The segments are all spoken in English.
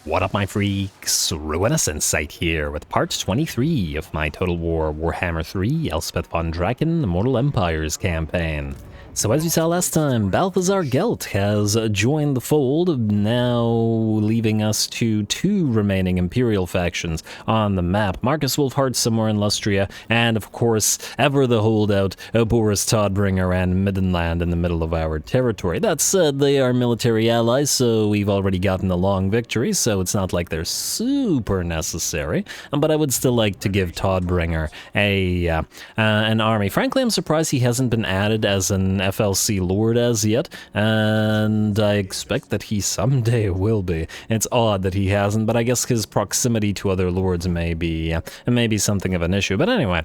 What up, my freaks? RuinusInsight here with part 23 of my Total War Warhammer 3 Elspeth von Draken Immortal Empires campaign. So as you saw last time, Balthazar Gelt has joined the fold, now leaving us to two remaining Imperial factions on the map. Marcus Wolfhard somewhere in Lustria, and of course, ever the holdout, Boris Todbringer and Middenland in the middle of our territory. That said, they are military allies, so we've already gotten a long victory, so it's not like they're super necessary, but I would still like to give Todbringer an army. Frankly, I'm surprised he hasn't been added as an FLC Lord as yet, and I expect that he someday will be. It's odd that he hasn't, but I guess his proximity to other lords may be something of an issue. But anyway,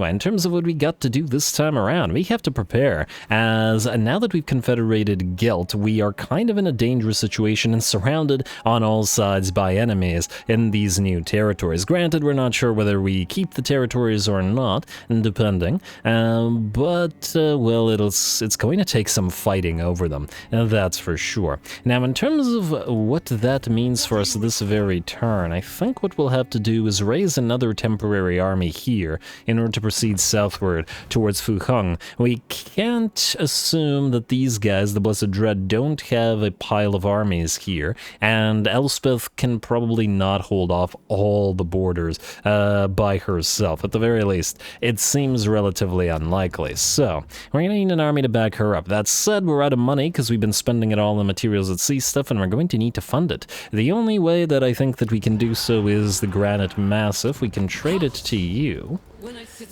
in terms of what we got to do this time around, we have to prepare, as now that we've confederated Gelt, we are kind of in a dangerous situation and surrounded on all sides by enemies in these new territories. Granted, we're not sure whether we keep the territories or not, depending, well, it's going to take some fighting over them, that's for sure. Now, in terms of what that means for us this very turn, I think what we'll have to do is raise another temporary army here in order to proceed southward towards Fuheng. We can't assume that these guys, the Blessed Dread, don't have a pile of armies here, and Elspeth can probably not hold off all the borders by herself. At the very least, it seems relatively unlikely. So, we're going to need an army to back her up. That said, we're out of money because we've been spending it all on materials at sea stuff, and we're going to need to fund it. The only way that I think that we can do so is the Granite Massif. We can trade it to you,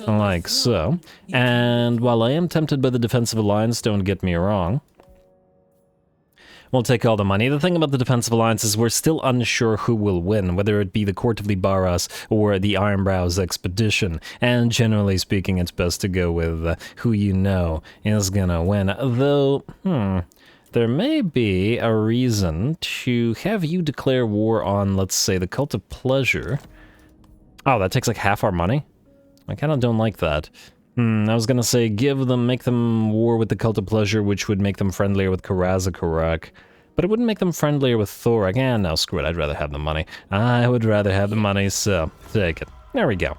like so. And while I am tempted by the Defensive Alliance, don't get me wrong, we'll take all the money. The thing about the Defensive Alliance is we're still unsure who will win, whether it be the Court of Libaras or the Ironbrow's expedition. And generally speaking, it's best to go with who you know is gonna win. Though, there may be a reason to have you declare war on, let's say, the Cult of Pleasure. Oh, that takes like half our money? I kind of don't like that. I was gonna say make them war with the Cult of Pleasure, which would make them friendlier with Karazakarak, but it wouldn't make them friendlier with Thorak. No, screw it, I'd rather have the money. I would rather have the money, so take it. There we go.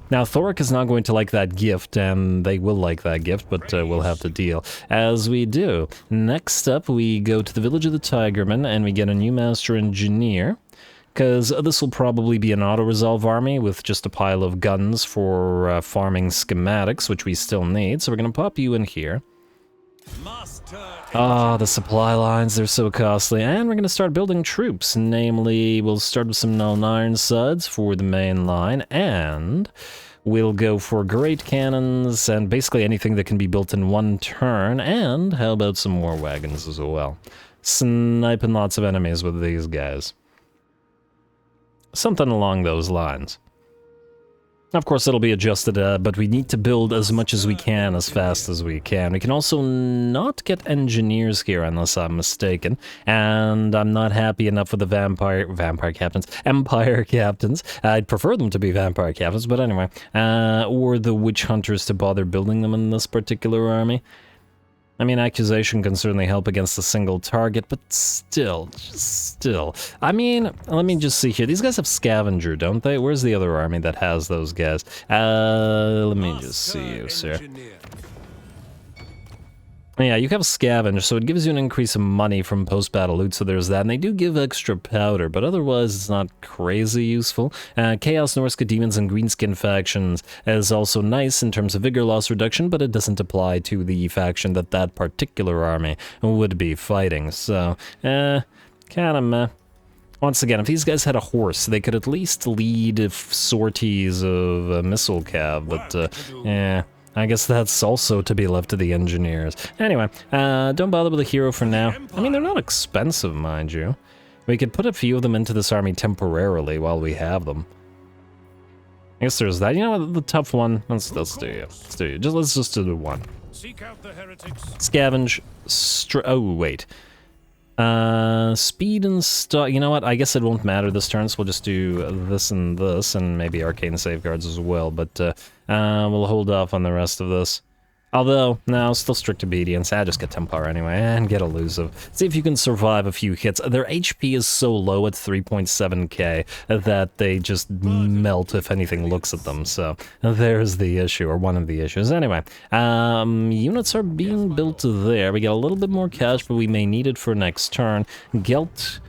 Now, Thorak is not going to like that gift, and they will like that gift, but we'll have to deal as we do. Next up, we go to the village of the Tigerman, and we get a new Master Engineer, because this will probably be an auto-resolve army with just a pile of guns for farming schematics, which we still need, so we're going to pop you in here. The supply lines, they're so costly, and we're going to start building troops. Namely, we'll start with some Nuln Ironsides for the main line, and we'll go for great cannons and basically anything that can be built in one turn, and how about some war wagons as well. Sniping lots of enemies with these guys. Something along those lines. Of course, it'll be adjusted, but we need to build as much as we can, as fast as we can. We can also not get engineers here, unless I'm mistaken, and I'm not happy enough with the Empire captains. I'd prefer them to be vampire captains, but anyway. Or the witch hunters to bother building them in this particular army. I mean, accusation can certainly help against a single target, but still. I mean, let me just see here. These guys have scavenger, don't they? Where's the other army that has those guys? Let me just see you, sir. Yeah, you have scavenge, so it gives you an increase in money from post-battle loot, so there's that. And they do give extra powder, but otherwise it's not crazy useful. Chaos, Norska Demons, and Greenskin factions is also nice in terms of vigor loss reduction, but it doesn't apply to the faction that particular army would be fighting. So, kind of meh. Once again, if these guys had a horse, they could at least lead sorties of missile cav, but, I guess that's also to be left to the engineers. Anyway, don't bother with a hero for now. I mean, they're not expensive, mind you. We could put a few of them into this army temporarily while we have them. I guess there's that. You know what, the tough one? Let's do you. Let's just do the one. Scavenge, oh, wait. Speed and stock. You know what? I guess it won't matter this turn, so we'll just do this, and maybe arcane safeguards as well, but we'll hold off on the rest of this. Although, no, still strict obedience. I just get Templar anyway, and get elusive. See if you can survive a few hits. Their HP is so low at 3.7k that they just melt if anything looks at them, so there's the issue, or one of the issues. Anyway, units are being built there. We got a little bit more cash, but we may need it for next turn. Gelt...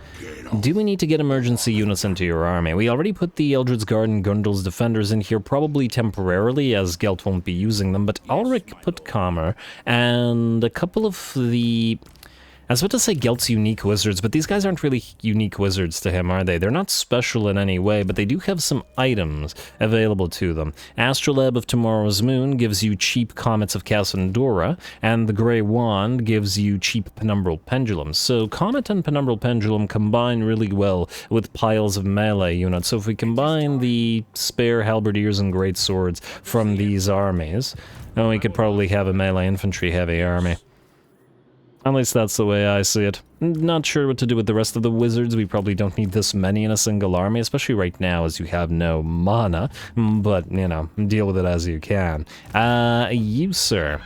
Do we need to get emergency units into your army? We already put the Eldred's Guard and Gundul's Defenders in here, probably temporarily, as Gelt won't be using them, but Ulrich put Kammer, and a couple of the... I was about to say Gelt's unique wizards, but these guys aren't really unique wizards to him, are they? They're not special in any way, but they do have some items available to them. Astrolabe of Tomorrow's Moon gives you cheap Comets of Cassandora, and the Grey Wand gives you cheap Penumbral Pendulums. So Comet and Penumbral Pendulum combine really well with piles of melee units. So if we combine the spare halberdiers and great swords from these armies, then we could probably have a melee infantry heavy army. At least that's the way I see it. Not sure what to do with the rest of the wizards. We probably don't need this many in a single army, especially right now as you have no mana. But, you know, deal with it as you can. You, sir.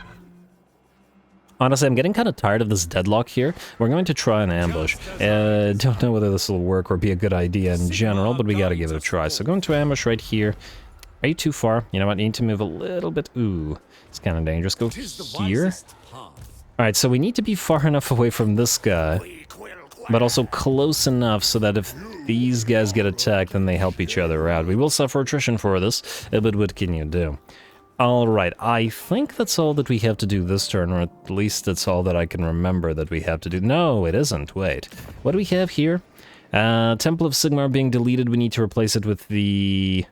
Honestly, I'm getting kind of tired of this deadlock here. We're going to try an ambush. Don't know whether this will work or be a good idea in general, but we gotta give it a try. So going to ambush right here. Are you too far? You know what, I need to move a little bit. Ooh, it's kind of dangerous. Go here. Alright, so we need to be far enough away from this guy, but also close enough so that if these guys get attacked, then they help each other out. We will suffer attrition for this, but what can you do? Alright, I think that's all that we have to do this turn, or at least that's all that I can remember that we have to do. No, it isn't. Wait. What do we have here? Temple of Sigmar being deleted. We need to replace it with the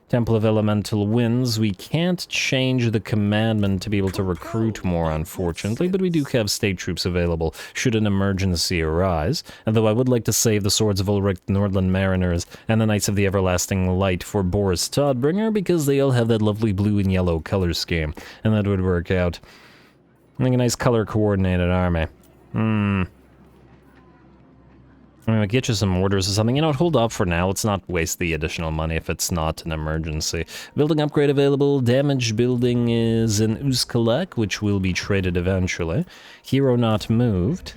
Temple of Elemental Winds. We can't change the commandment to be able to recruit more, unfortunately, but we do have state troops available should an emergency arise. Although I would like to save the Swords of Ulrich, Nordland Mariners, and the Knights of the Everlasting Light for Boris Todbringer, because they all have that lovely blue and yellow color scheme, and that would work out. I think a nice color-coordinated army. I'm gonna get you some orders or something. You know what, hold off for now. Let's not waste the additional money if it's not an emergency. Building upgrade available. Damaged building is in Uskalek, which will be traded eventually. Hero not moved.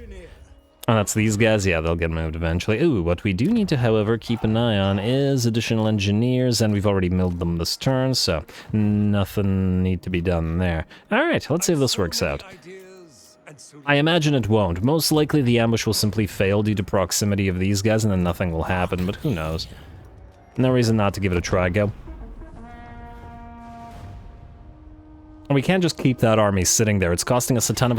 Oh, that's these guys? Yeah, they'll get moved eventually. Ooh, what we do need to, however, keep an eye on is additional engineers, and we've already milled them this turn, so nothing need to be done there. Alright, let's see if this works out. I imagine it won't. Most likely the ambush will simply fail due to proximity of these guys and then nothing will happen, but who knows. No reason not to give it a try, go. And we can't just keep that army sitting there. It's costing us a ton of...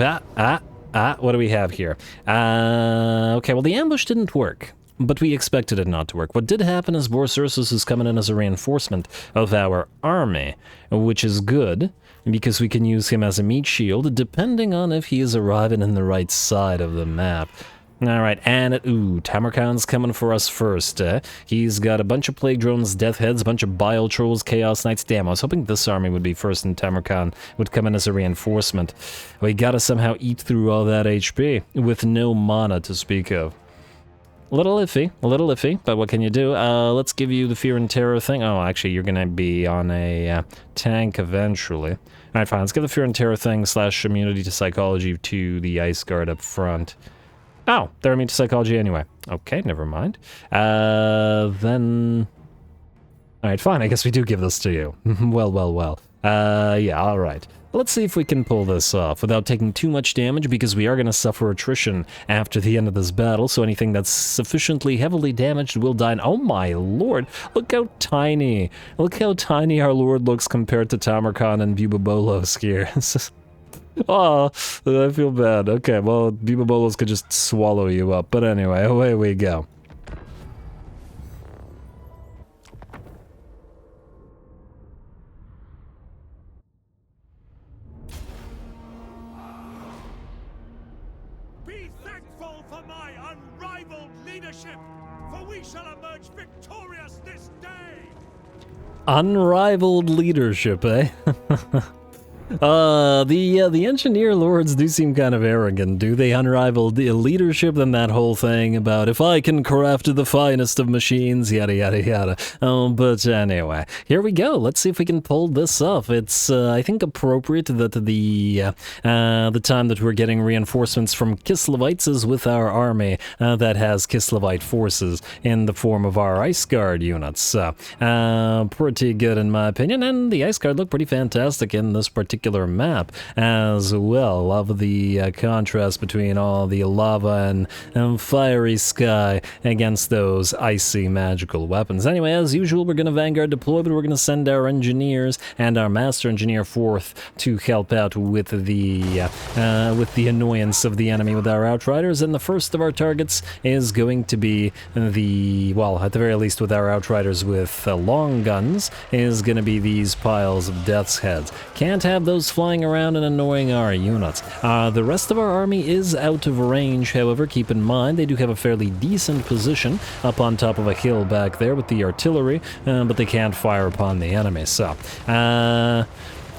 what do we have here? Okay, well the ambush didn't work, but we expected it not to work. What did happen is Borsursus is coming in as a reinforcement of our army, which is good, because we can use him as a meat shield, depending on if he is arriving in the right side of the map. Alright, and ooh, Tamurkhan's coming for us first. He's got a bunch of Plague Drones, Death Heads, a bunch of Bile Trolls, Chaos Knights. Damn, I was hoping this army would be first and Tamurkhan would come in as a reinforcement. We gotta somehow eat through all that HP, with no mana to speak of. A little iffy, but what can you do? Let's give you the Fear and Terror thing. Oh, actually, you're gonna be on a tank eventually. Alright, fine, let's give the Fear and Terror thing / immunity to psychology to the Ice Guard up front. Oh, they're immune to psychology anyway. Okay, never mind. Then... Alright, fine, I guess we do give this to you. well. Yeah, alright. Let's see if we can pull this off without taking too much damage, because we are going to suffer attrition after the end of this battle, so anything that's sufficiently heavily damaged will die. Oh my lord, look how tiny. Look how tiny our lord looks compared to Tamurkhan and Bubabolos here. Oh, I feel bad. Okay, well, Bubabolos could just swallow you up, but anyway, away we go. Unrivaled leadership, eh? The engineer lords do seem kind of arrogant, do they? Unrivaled leadership and that whole thing about if I can craft the finest of machines, yada yada yada. But anyway, here we go. Let's see if we can pull this off. It's I think appropriate that the time that we're getting reinforcements from Kislevites is with our army that has Kislevite forces in the form of our Ice Guard units. Pretty good in my opinion, and the Ice Guard look pretty fantastic in this particular map as well. Love the contrast between all the lava and fiery sky against those icy magical weapons. Anyway, as usual, we're going to Vanguard deploy, but we're going to send our engineers and our Master Engineer forth to help out with the annoyance of the enemy with our Outriders. And the first of our targets is going to be well, at the very least with our Outriders with long guns, is going to be these piles of death's heads. Can't have those flying around and annoying our units. The rest of our army is out of range, however. Keep in mind they do have a fairly decent position up on top of a hill back there with the artillery, but they can't fire upon the enemy. So,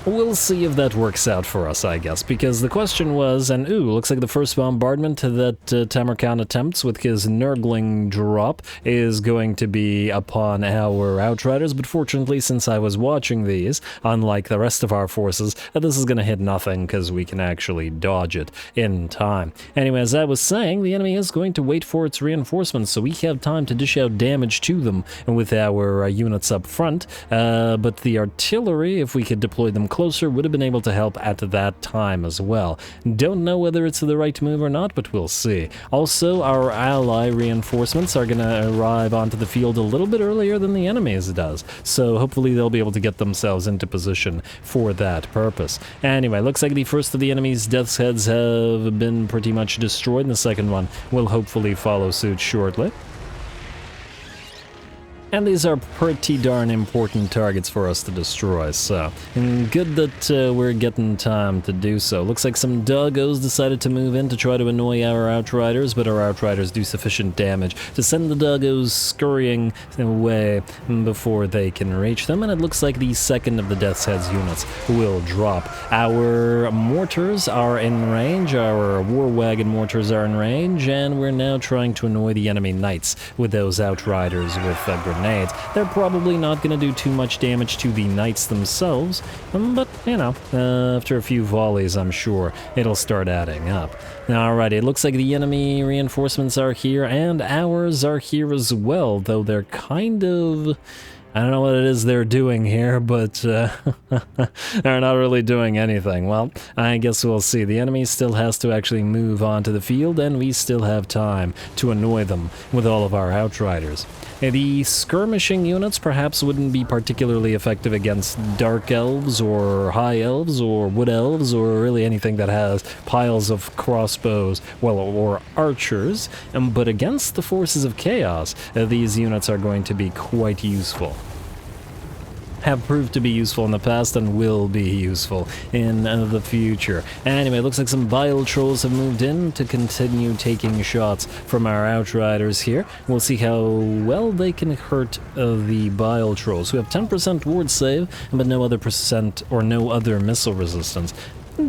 we'll see if that works out for us, I guess, because the question was, and looks like the first bombardment that Tamurkhan attempts with his Nurgling drop is going to be upon our Outriders, but fortunately, since I was watching these, unlike the rest of our forces, this is going to hit nothing because we can actually dodge it in time. Anyway, as I was saying, the enemy is going to wait for its reinforcements, so we have time to dish out damage to them with our units up front, but the artillery, if we could deploy them closer, would have been able to help at that time as well. Don't know whether it's the right move or not, but we'll see. Also, our ally reinforcements are going to arrive onto the field a little bit earlier than the enemy's does, so hopefully they'll be able to get themselves into position for that purpose. Anyway, looks like the first of the enemy's death's heads have been pretty much destroyed, and the second one will hopefully follow suit shortly. And these are pretty darn important targets for us to destroy, so good that we're getting time to do so. Looks like some doggos decided to move in to try to annoy our Outriders, but our Outriders do sufficient damage to send the doggos scurrying away before they can reach them, and it looks like the second of the Death's Heads units will drop. Our mortars are in range, our war wagon mortars are in range, and we're now trying to annoy the enemy knights with those Outriders with grenades. They're probably not going to do too much damage to the knights themselves, but, you know, after a few volleys, I'm sure it'll start adding up. Alrighty, it looks like the enemy reinforcements are here, and ours are here as well, though they're kind of... I don't know what it is they're doing here, but they're not really doing anything. Well, I guess we'll see. The enemy still has to actually move onto the field, and we still have time to annoy them with all of our Outriders. The skirmishing units perhaps wouldn't be particularly effective against Dark Elves or High Elves or Wood Elves or really anything that has piles of crossbows, well, or archers, but against the forces of chaos, these units are going to be quite useful. Have proved to be useful in the past and will be useful in the future. Anyway, looks like some Bile Trolls have moved in to continue taking shots from our Outriders here. We'll see how well they can hurt the Bile Trolls, who have 10% ward save, but no other missile resistance.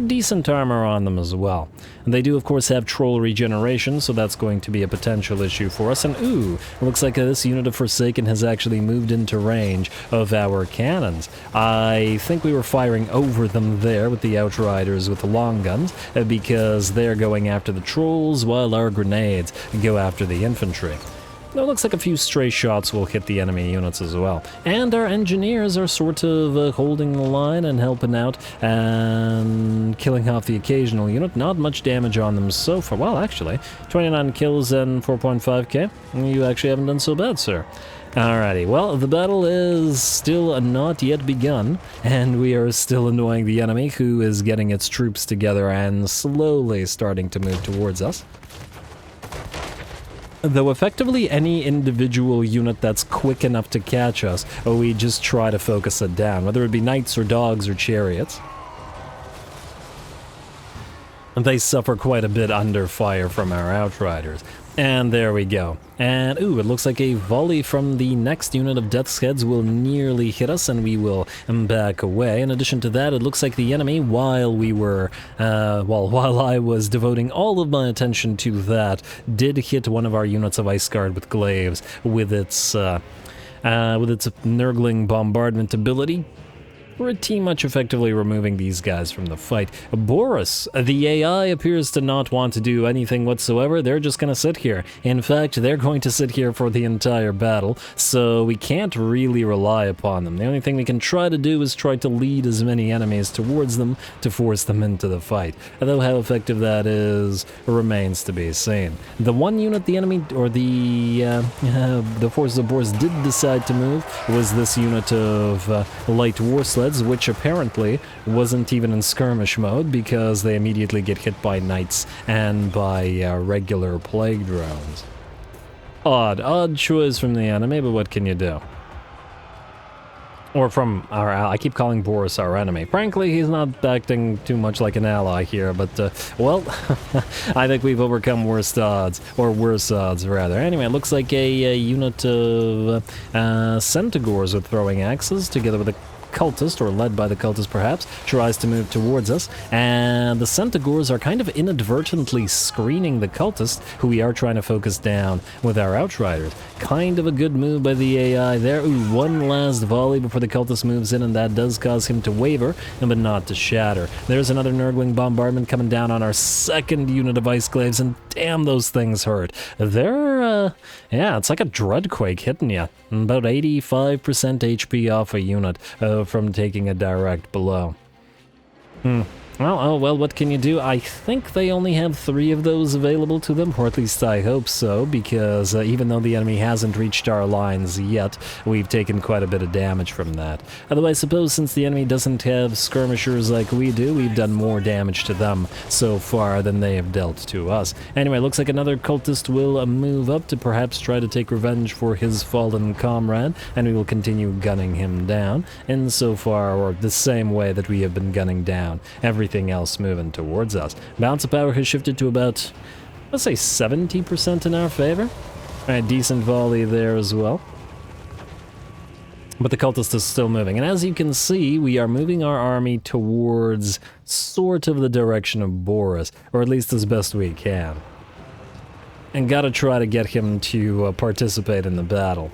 Decent armor on them as well. And they do, of course, have troll regeneration, so that's going to be a potential issue for us. And it looks like this unit of Forsaken has actually moved into range of our cannons. I think we were firing over them there with the Outriders with the long guns, because they're going after the trolls while our grenades go after the infantry. It looks like a few stray shots will hit the enemy units as well. And our engineers are sort of holding the line and helping out and killing off the occasional unit. Not much damage on them so far. Well, actually, 29 kills and 4.5k. You actually haven't done so bad, sir. Alrighty, well, the battle is still not yet begun, and we are still annoying the enemy, who is getting its troops together and slowly starting to move towards us. Though effectively any individual unit that's quick enough to catch us, we just try to focus it down, whether it be knights or dogs or chariots. They suffer quite a bit under fire from our Outriders. And there we go. And, ooh, it looks like a volley from the next unit of Death's Heads will nearly hit us, and we will back away. In addition to that, it looks like the enemy, while we were, while I was devoting all of my attention to that, did hit one of our units of Ice Guard with glaives with its Nurgling bombardment ability. Pretty much effectively removing these guys from the fight. Boris, the AI appears to not want to do anything whatsoever. They're just going to sit here. In fact, they're going to sit here for the entire battle, so we can't really rely upon them. The only thing we can try to do is try to lead as many enemies towards them to force them into the fight. Although how effective that is remains to be seen. The one unit the enemy, or the forces of Boris did decide to move was this unit of light war sleds, which apparently wasn't even in skirmish mode because they immediately get hit by knights and by regular plague drones. Odd choice from the enemy, but what can you do? Or from our ally. I keep calling Boris our enemy. Frankly, he's not acting too much like an ally here, but, well, I think we've overcome worse odds, rather. Anyway, it looks like a unit of Centaurs with throwing axes, together with a cultist, or led by the cultist perhaps, tries to move towards us, and the Centaurs are kind of inadvertently screening the cultist, who we are trying to focus down with our Outriders. Kind of a good move by the AI there. Ooh, one last volley before the cultist moves in, and that does cause him to waver, but not to shatter. There's another Nurgling bombardment coming down on our second unit of Ice Glaives, and damn, those things hurt. They're, yeah, it's like a Dreadquake hitting you. About 85% HP off a unit from taking a direct blow. Well, what can you do? I think they only have 3 of those available to them, or at least I hope so, because even though the enemy hasn't reached our lines yet, we've taken quite a bit of damage from that. Although I suppose since the enemy doesn't have skirmishers like we do, we've done more damage to them so far than they have dealt to us. Anyway, looks like another cultist will move up to perhaps try to take revenge for his fallen comrade, and we will continue gunning him down, insofar, or the same way that we have been gunning down everything else moving towards us. Balance of power has shifted to about, let's say, 70% in our favor. Alright, decent volley there as well. But the cultist is still moving, and as you can see, we are moving our army towards sort of the direction of Boris, or at least as best we can. And gotta try to get him to participate in the battle.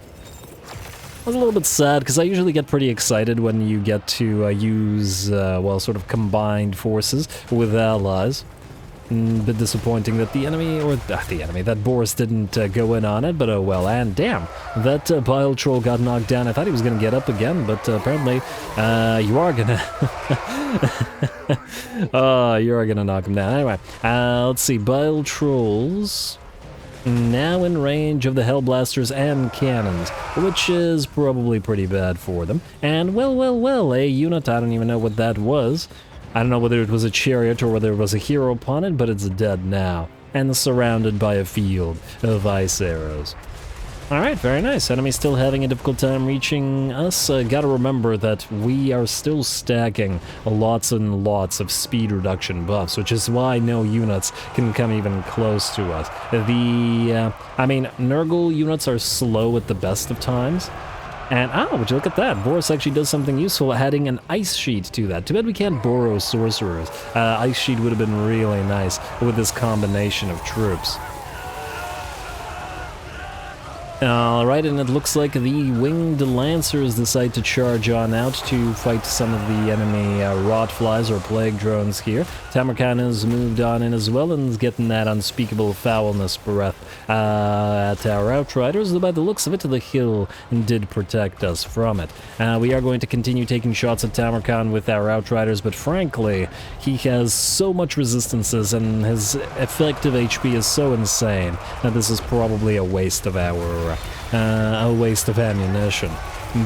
I was a little bit sad, because I usually get pretty excited when you get to use, well, sort of combined forces with allies. A bit disappointing that the enemy, or that Boris didn't go in on it, but oh well. And damn, that Bile Troll got knocked down. I thought he was going to get up again, but apparently you are going to... you are going to knock him down. Anyway, let's see, Bile Trolls... now in range of the Hellblasters and cannons, which is probably pretty bad for them. And well, a unit, I don't even know what that was. I don't know whether it was a chariot or whether it was a hero upon it, but it's dead now, and surrounded by a field of ice arrows. Alright, very nice. Enemy still having a difficult time reaching us. Gotta remember that we are still stacking lots and lots of speed reduction buffs, which is why no units can come even close to us. I mean, Nurgle units are slow at the best of times. And, would you look at that? Boris actually does something useful, adding an ice sheet to that. Too bad we can't borrow sorcerers. Ice sheet would have been really nice with this combination of troops. Alright, and it looks like the Winged Lancers decide to charge on out to fight some of the enemy Rotflies or Plague Drones here. Tamurkhan has moved on in as well and is getting that unspeakable foulness breath at our Outriders, though by the looks of it, the hill did protect us from it. We are going to continue taking shots at Tamurkhan with our Outriders, but frankly, he has so much resistances and his effective HP is so insane that this is probably a waste of ammunition.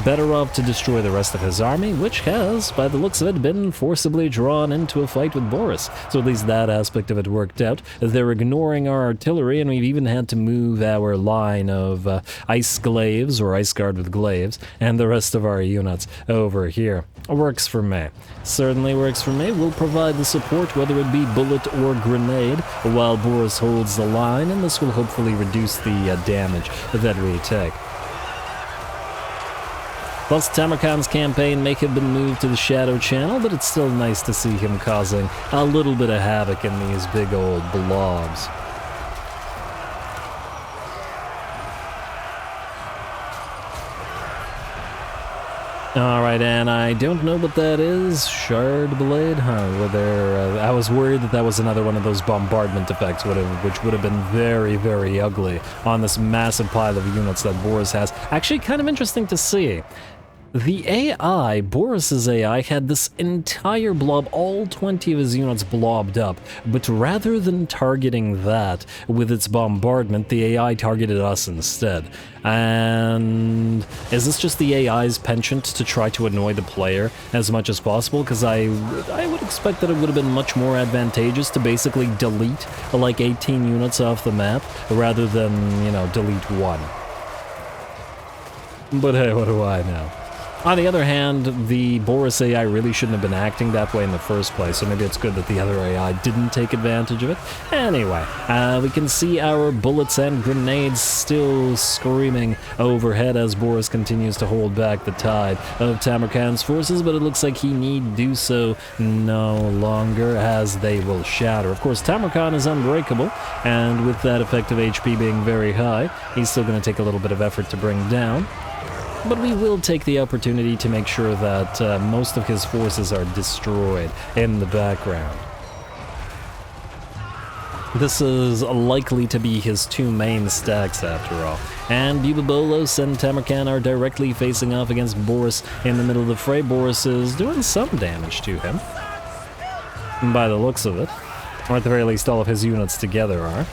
better off to destroy the rest of his army, which has, by the looks of it, been forcibly drawn into a fight with Boris. So at least that aspect of it worked out. They're ignoring our artillery, and we've even had to move our line of ice glaives, or ice guard with glaives, and the rest of our units over here. Works for me. Certainly works for me. We'll provide the support, whether it be bullet or grenade, while Boris holds the line, and this will hopefully reduce the damage that we take. Plus, Tamurkhan's campaign may have been moved to the Shadow Channel, but it's still nice to see him causing a little bit of havoc in these big old blobs. Alright, and I don't know what that is. Shard Blade? Huh, I was worried that was another one of those bombardment effects, which would have been very, very ugly on this massive pile of units that Boris has. Actually, kind of interesting to see. The AI, Boris's AI, had this entire blob, all 20 of his units blobbed up, but rather than targeting that with its bombardment, the AI targeted us instead. And is this just the AI's penchant to try to annoy the player as much as possible? Because I would expect that it would have been much more advantageous to basically delete like 18 units off the map rather than, you know, delete one. But hey, what do I know? On the other hand, the Boris AI really shouldn't have been acting that way in the first place, so maybe it's good that the other AI didn't take advantage of it. Anyway, we can see our bullets and grenades still screaming overhead as Boris continues to hold back the tide of Tamurkhan's forces, but it looks like he need do so no longer, as they will shatter. Of course, Tamurkhan is unbreakable, and with that effective HP being very high, he's still going to take a little bit of effort to bring down. But we will take the opportunity to make sure that most of his forces are destroyed in the background. This is likely to be his two main stacks after all. And Bubabolos and Tamurkhan are directly facing off against Boris in the middle of the fray. Boris is doing some damage to him, by the looks of it. Or at the very least all of his units together are.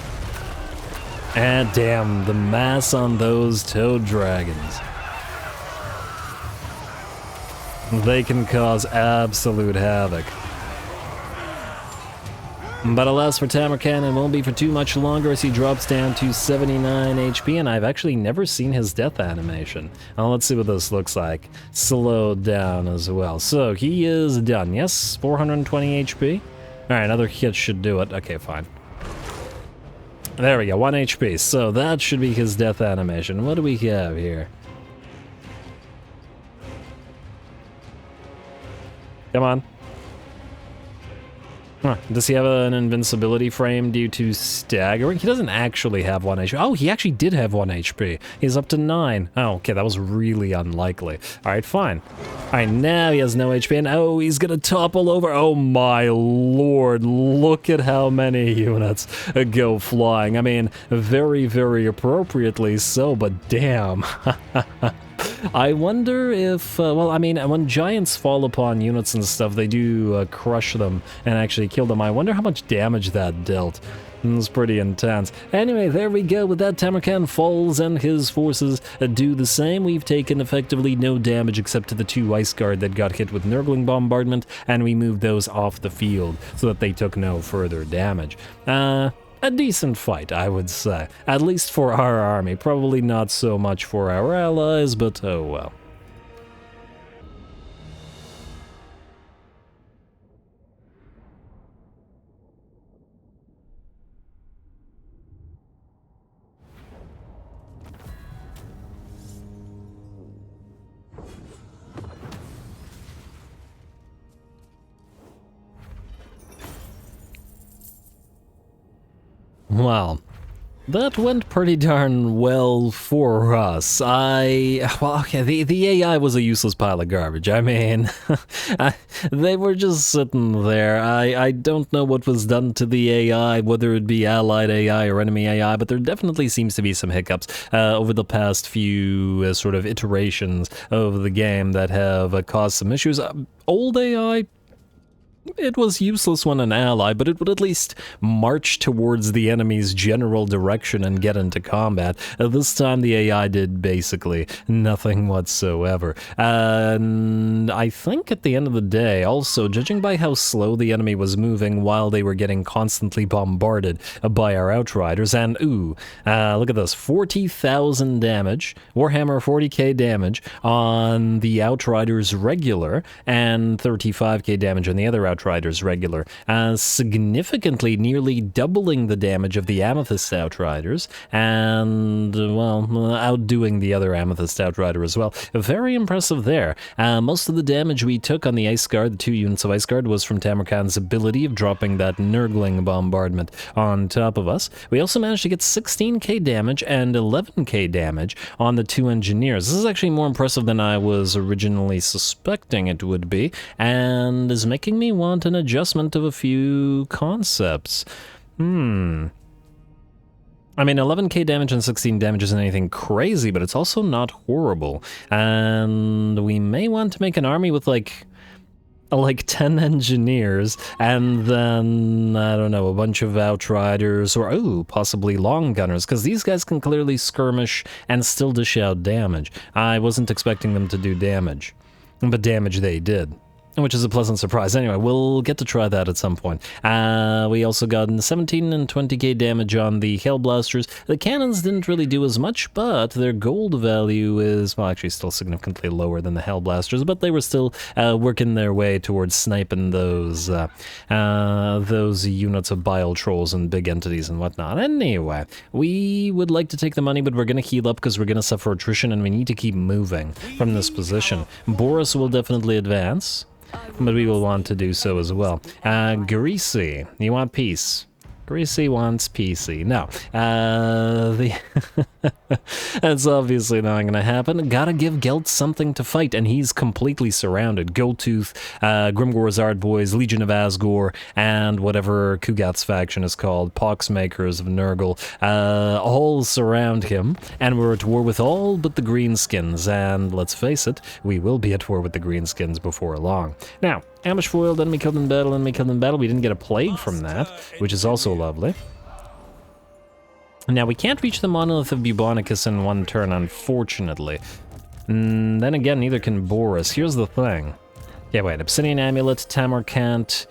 And damn, the mass on those toad dragons. They can cause absolute havoc. But alas for Tamurkhan, it won't be for too much longer as he drops down to 79 HP, and I've actually never seen his death animation. Well, let's see what this looks like. Slowed down as well. So, he is done, yes? 420 HP? Alright, another hit should do it. Okay, fine. There we go, 1 HP. So, that should be his death animation. What do we have here? Come on. Huh. Does he have an invincibility frame due to staggering? He doesn't actually have 1 HP. Oh, he actually did have 1 HP. He's up to 9. Oh, okay, that was really unlikely. Alright, fine. Alright, now he has no HP, and oh, he's gonna topple over. Oh my lord, look at how many units go flying. I mean, very, very appropriately so, but damn. I wonder if, well, I mean, when giants fall upon units and stuff, they do crush them and actually kill them. I wonder how much damage that dealt. It was pretty intense. Anyway, there we go. With that, Tamurkhan falls and his forces do the same. We've taken effectively no damage except to the 2 Ice Guard that got hit with Nurgling bombardment, and we moved those off the field so that they took no further damage. A decent fight, I would say. At least for our army. Probably not so much for our allies, but oh well. Well, that went pretty darn well for us. Well, okay, the AI was a useless pile of garbage. I mean, they were just sitting there. I don't know what was done to the AI, whether it be allied AI or enemy AI, but there definitely seems to be some hiccups over the past few sort of iterations of the game that have caused some issues. Old AI It was useless when an ally, but it would at least march towards the enemy's general direction and get into combat. This time the AI did basically nothing whatsoever. And I think at the end of the day, also, judging by how slow the enemy was moving while they were getting constantly bombarded by our Outriders, and ooh, look at this, 40,000 damage, Warhammer 40k damage on the Outriders regular, and 35k damage on the other Outriders regular, significantly nearly doubling the damage of the Amethyst Outriders, and, well, outdoing the other Amethyst Outrider as well. Very impressive there. Most of the damage we took on the Ice Guard, the 2 units of Ice Guard, was from Tamurkhan's ability of dropping that Nurgling bombardment on top of us. We also managed to get 16k damage and 11k damage on the 2 engineers. This is actually more impressive than I was originally suspecting it would be, and is making me want an adjustment of a few concepts. I mean, 11k damage and 16 damage isn't anything crazy, but it's also not horrible. And we may want to make an army with, like 10 engineers, and then, I don't know, a bunch of Outriders, or, ooh, possibly long gunners, because these guys can clearly skirmish and still dish out damage. I wasn't expecting them to do damage, but damage they did, which is a pleasant surprise. Anyway, we'll get to try that at some point. We also got 17 and 20k damage on the Hellblasters. The cannons didn't really do as much, but their gold value is, well, actually still significantly lower than the Hellblasters, but they were still working their way towards sniping those units of Bile Trolls and big entities and whatnot. Anyway, we would like to take the money, but we're going to heal up because we're going to suffer attrition, and we need to keep moving from this position. Boris will definitely advance, but we will want to do so as well. Greasy, you want peace? Greasy wants PC. No. That's obviously not going to happen. Gotta give Gelt something to fight, and he's completely surrounded. Goldtooth, Grimgor's Ard Boys, Legion of Asgore, and whatever Kugat's faction is called, Poxmakers of Nurgle, all surround him, and we're at war with all but the Greenskins, and let's face it, we will be at war with the Greenskins before long. Now, Ambush foiled, enemy killed in battle, enemy killed in battle. We didn't get a plague from that, which is also lovely. Now, we can't reach the Monolith of Bubonicus in one turn, unfortunately. Then again, neither can Boris. Here's the thing. Yeah, wait, Obsidian Amulet, Tamurkhan,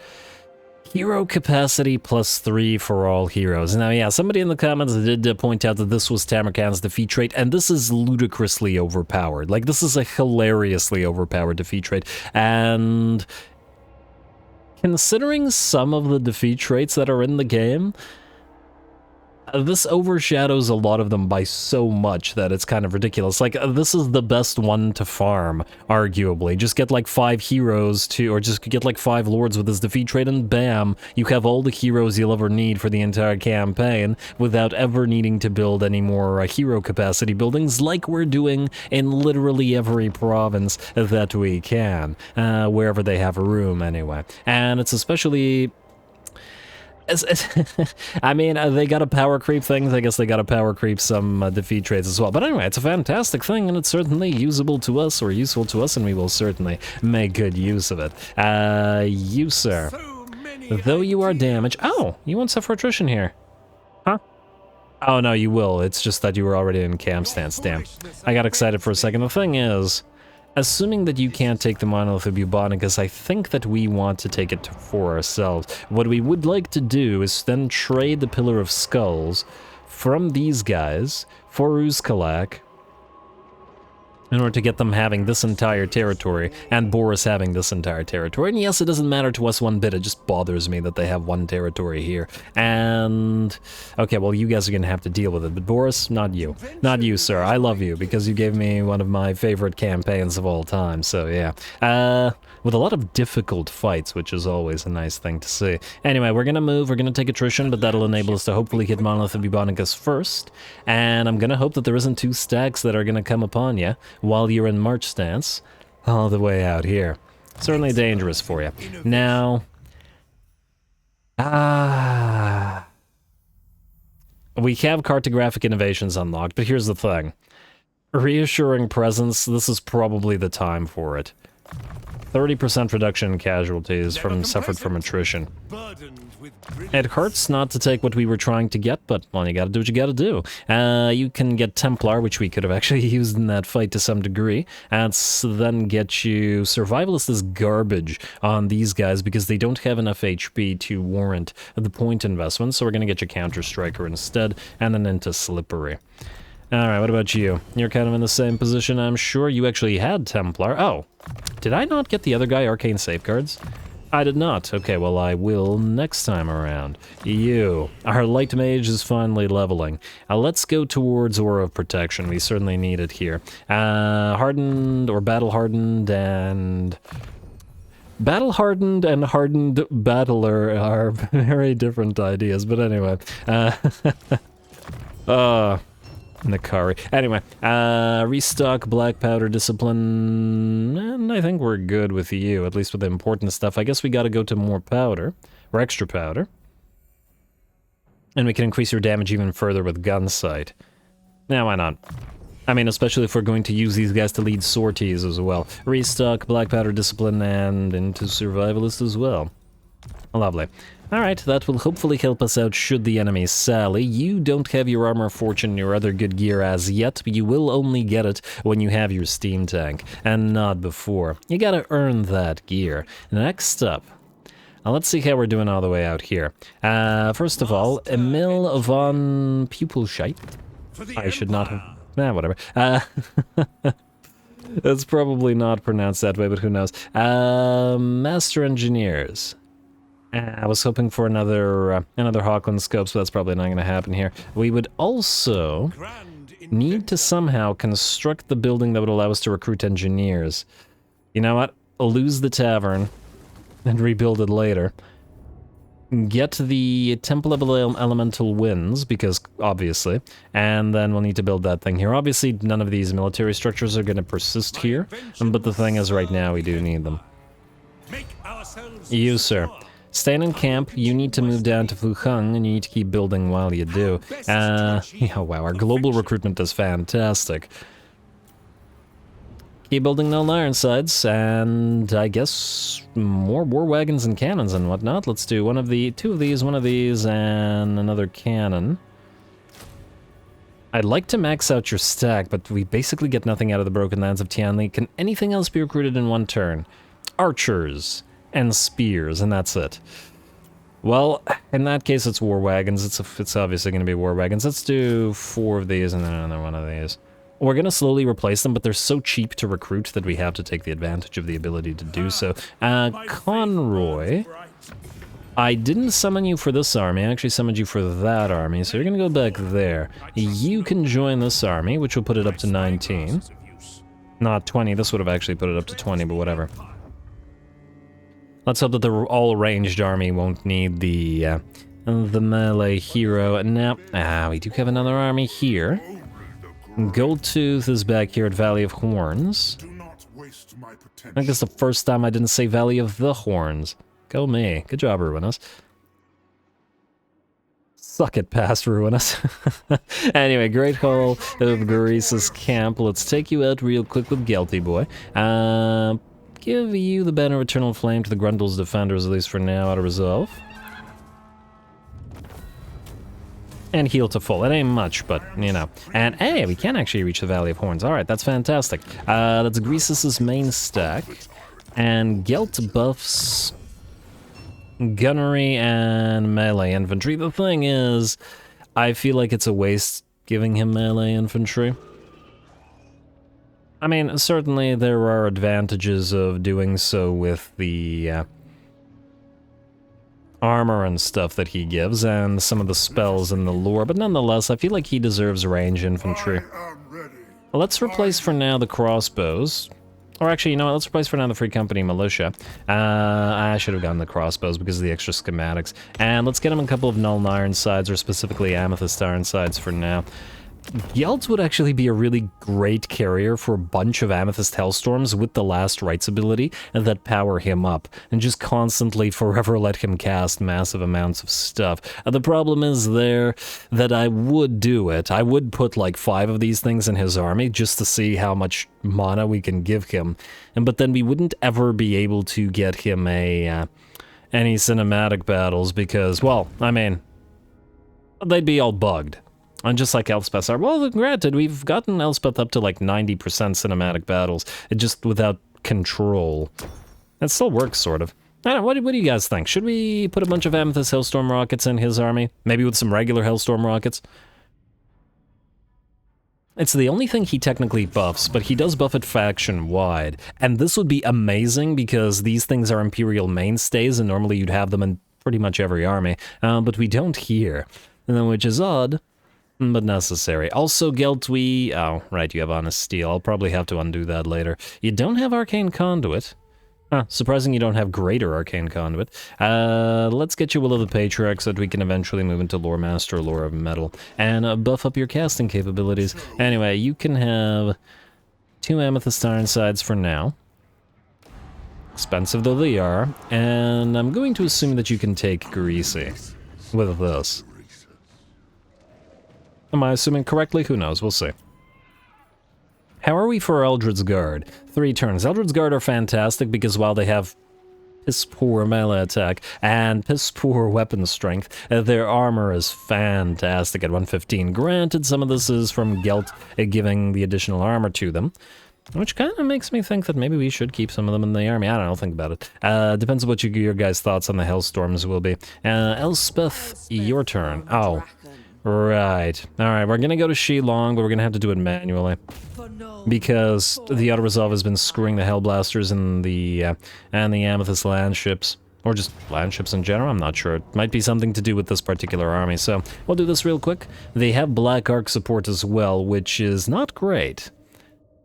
hero capacity +3 for all heroes. Now, yeah, somebody in the comments did point out that this was Tamurkhan's defeat rate, and this is ludicrously overpowered. Like, this is a hilariously overpowered defeat rate, and considering some of the defeat rates that are in the game, this overshadows a lot of them by so much that it's kind of ridiculous. Like, this is the best one to farm, arguably. Just get like 5 heroes to, or just get like 5 lords with this defeat rate, and bam, you have all the heroes you'll ever need for the entire campaign without ever needing to build any more hero capacity buildings like we're doing in literally every province that we can, wherever they have a room anyway. And it's especially... I mean, they gotta power creep things. I guess they gotta power creep some defeat traits as well. But anyway, it's a fantastic thing, and it's certainly usable to us, or useful to us, and we will certainly make good use of it. You, sir. Though you are damaged... Oh, you won't suffer attrition here. Huh? Oh, no, you will. It's just that you were already in camp stance. Damn. I got excited for a second. The thing is... Assuming that you can't take the Monolith of Bubonicus, I think that we want to take it for ourselves. What we would like to do is then trade the Pillar of Skulls from these guys for Uzkalak, in order to get them having this entire territory, and Boris having this entire territory. And yes, it doesn't matter to us one bit, it just bothers me that they have one territory here. And... okay, well, you guys are gonna have to deal with it, but Boris, not you. Not you, sir. I love you, because you gave me one of my favorite campaigns of all time, so yeah. With a lot of difficult fights, which is always a nice thing to see. Anyway, we're gonna move, we're gonna take attrition, but that'll enable us to hopefully hit Monolith of Bubonicus first, and I'm gonna hope that there isn't 2 stacks that are gonna come upon you while you're in march stance all the way out here. Certainly dangerous for you. Now, we have cartographic innovations unlocked, but here's the thing. Reassuring presence, this is probably the time for it. 30% reduction in casualties suffered from attrition. It hurts not to take what we were trying to get, but, well, you gotta do what you gotta do. You can get Templar, which we could have actually used in that fight to some degree, and then get you... Survivalist is garbage on these guys because they don't have enough HP to warrant the point investment, so we're gonna get you Counter Striker instead, and then into Slippery. Alright, what about you? You're kind of in the same position, I'm sure. You actually had Templar. Oh, did I not get the other guy, Arcane Safeguards? I did not. Okay, well, I will next time around. You. Our Light Mage is finally leveling. Let's go towards Aura of Protection. We certainly need it here. Hardened, or Battle-Hardened, and... Battle-Hardened and Hardened Battler are very different ideas, but anyway. Nakari. Anyway, restock, Black Powder, Discipline, and I think we're good with you, at least with the important stuff. I guess we gotta go to more powder, or extra powder. And we can increase your damage even further with Gunsight. Now, why not? I mean, especially if we're going to use these guys to lead sorties as well. Restock, Black Powder, Discipline, and into Survivalist as well. Lovely. Alright, that will hopefully help us out should the enemy sally. You don't have your Armor Fortune or other good gear as yet, but you will only get it when you have your Steam Tank, and not before. You gotta earn that gear. Next up, let's see how we're doing all the way out here. First of all, Emil von Pupelscheit. I should not have... whatever. It's probably not pronounced that way, but who knows. Master Engineers. I was hoping for another Hawkland scope, so that's probably not going to happen here. We would also need to somehow construct the building that would allow us to recruit engineers. You know what? I'll lose the tavern and rebuild it later. Get the Temple of Elemental Winds, because obviously, and then we'll need to build that thing here. Obviously, none of these military structures are going to persist here, but the thing is, right now, we do need them. You, sir. Staying in camp, you need to move down to Fuheng, and you need to keep building while you do. Yeah, wow, our global recruitment is fantastic. Keep building Nuln Ironsides, and I guess more war wagons and cannons and whatnot. Let's do two of these, one of these, and another cannon. I'd like to max out your stack, but we basically get nothing out of the Broken Lands of Tianli. Can anything else be recruited in one turn? Archers and spears, and that's it. Well, in that case, it's war wagons. It's obviously going to be war wagons. Let's do 4 of these and then another one of these. We're going to slowly replace them, but they're so cheap to recruit that we have to take the advantage of the ability to do so. Conroy, I didn't summon you for this army, I actually summoned you for that army, so you're going to go back there. You can join this army, which will put it up to 19. Not 20, this would have actually put it up to 20, but whatever. Let's hope that the all-ranged army won't need the melee hero. And now, we do have another army here. Goldtooth is back here at Valley of Horns. I think it's the first time I didn't say Valley of the Horns. Go me. Good job, Ruinous. Suck it past Ruinous. Anyway, Great Hall of Greasus Camp. Let's take you out real quick with Gelty Boy. Give you the Banner of Eternal Flame to the Grundle's Defenders, at least for now, out of resolve. And heal to full. It ain't much, but, you know. And, hey, we can actually reach the Valley of Horns. Alright, that's fantastic. That's Greasus' main stack. And Gelt buffs gunnery and melee infantry. The thing is, I feel like it's a waste giving him melee infantry. I mean, certainly there are advantages of doing so with the armor and stuff that he gives, and some of the spells and the lore, but nonetheless, I feel like he deserves range infantry. Let's replace for now the crossbows. Or actually, you know what, let's replace for now the Free Company Militia. I should have gotten the crossbows because of the extra schematics. And let's get him a couple of Nuln Ironsides, or specifically Amethyst Ironsides for now. Gelt would actually be a really great carrier for a bunch of Amethyst Hellstorms with the Last Rites ability and that power him up, and just constantly forever let him cast massive amounts of stuff. The problem is there that I would do it. I would put like 5 of these things in his army just to see how much mana we can give him, but then we wouldn't ever be able to get him any cinematic battles because, well, I mean, they'd be all bugged. And just like Elspeth are, well, granted, we've gotten Elspeth up to like 90% cinematic battles, just without control. That still works, sort of. I don't know, what do you guys think? Should we put a bunch of Amethyst Hellstorm rockets in his army? Maybe with some regular Hellstorm rockets? It's the only thing he technically buffs, but he does buff it faction-wide. And this would be amazing because these things are Imperial mainstays, and normally you'd have them in pretty much every army. But we don't here, which is odd. But necessary. Also, Gelt, oh, right, you have Honest Steel. I'll probably have to undo that later. You don't have Arcane Conduit. Huh, surprising you don't have Greater Arcane Conduit. Let's get you Will of the Patriarch so that we can eventually move into Lore Master, Lore of Metal, and buff up your casting capabilities. Anyway, you can have 2 Amethyst Ironsides for now. Expensive though they are. And I'm going to assume that you can take Greasy with this. Am I assuming correctly? Who knows? We'll see. How are we for Eldred's Guard? 3 turns. Eldred's Guard are fantastic because while they have piss-poor melee attack and piss-poor weapon strength, their armor is fantastic at 115. Granted, some of this is from Gelt giving the additional armor to them, which kind of makes me think that maybe we should keep some of them in the army. I don't know, think about it. Depends on what your guys' thoughts on the Hellstorms will be. Elspeth, your turn. Oh. Right. Alright, we're gonna go to Sheong, but we're gonna have to do it manually. Because the auto-resolve has been screwing the Hellblasters and the Amethyst Landships. Or just Landships in general, I'm not sure. It might be something to do with this particular army, so we'll do this real quick. They have Black Arc support as well, which is not great.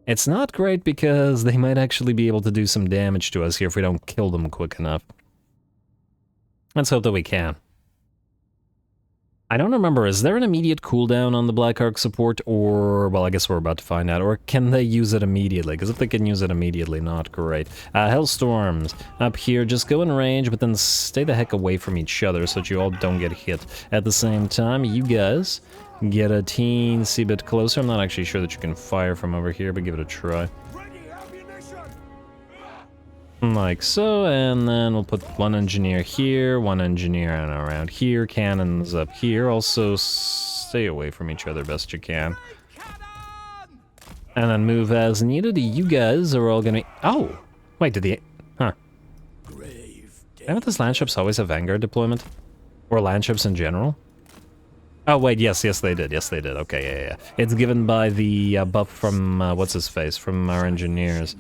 It's not great because they might actually be able to do some damage to us here if we don't kill them quick enough. Let's hope that we can. I don't remember, is there an immediate cooldown on the Black Arc support, or, well, I guess we're about to find out, or can they use it immediately? Because if they can use it immediately, not great. Hellstorms, up here, just go in range, but then stay the heck away from each other so that you all don't get hit. At the same time, you guys get a teensy bit closer. I'm not actually sure that you can fire from over here, but give it a try. Like so, and then we'll put 1 engineer here, 1 engineer around here, cannons up here. Also, stay away from each other best you can. And then move as needed. You guys are all gonna... Oh! Wait, did the... Huh. Haven't these landships always have Vanguard deployment? Or landships in general? Oh, wait, yes they did. Yes, they did. Okay, yeah. It's given by the buff from, what's-his-face, from our engineers.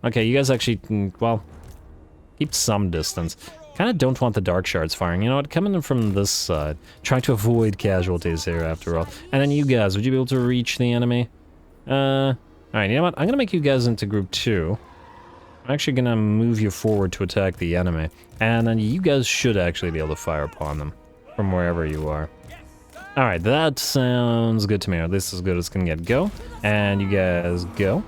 Okay, you guys actually, well, keep some distance. Kind of don't want the Dark Shards firing. You know what, coming in from this side. Try to avoid casualties here, after all. And then you guys, would you be able to reach the enemy? Alright, you know what, I'm gonna make you guys into group 2. I'm actually gonna move you forward to attack the enemy. And then you guys should actually be able to fire upon them from wherever you are. Alright, that sounds good to me, or at least as good as can get. Go. And you guys go.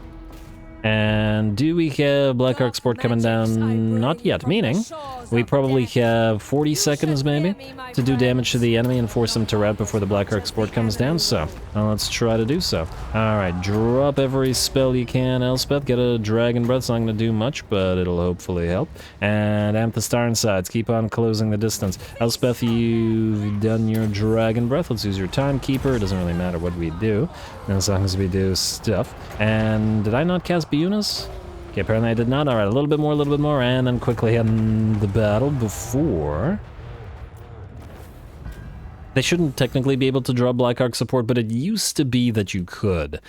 And do we have Black Arc support coming down? Not yet, meaning we probably have 40 seconds maybe to do damage to the enemy and force them to rout before the Black Arc support comes down, so let's try to do so. Alright, drop every spell you can, Elspeth. Get a Dragon Breath, it's not going to do much, but it'll hopefully help. And Amethyst Ironsides, keep on closing the distance. Elspeth, you've done your Dragon Breath. Let's use your Timekeeper. It doesn't really matter what we do, as long as we do stuff. And did I not cast Eunice? Okay, apparently I did not. Alright, a little bit more, and then quickly end the battle before... They shouldn't technically be able to draw Black Arc support, but it used to be that you could.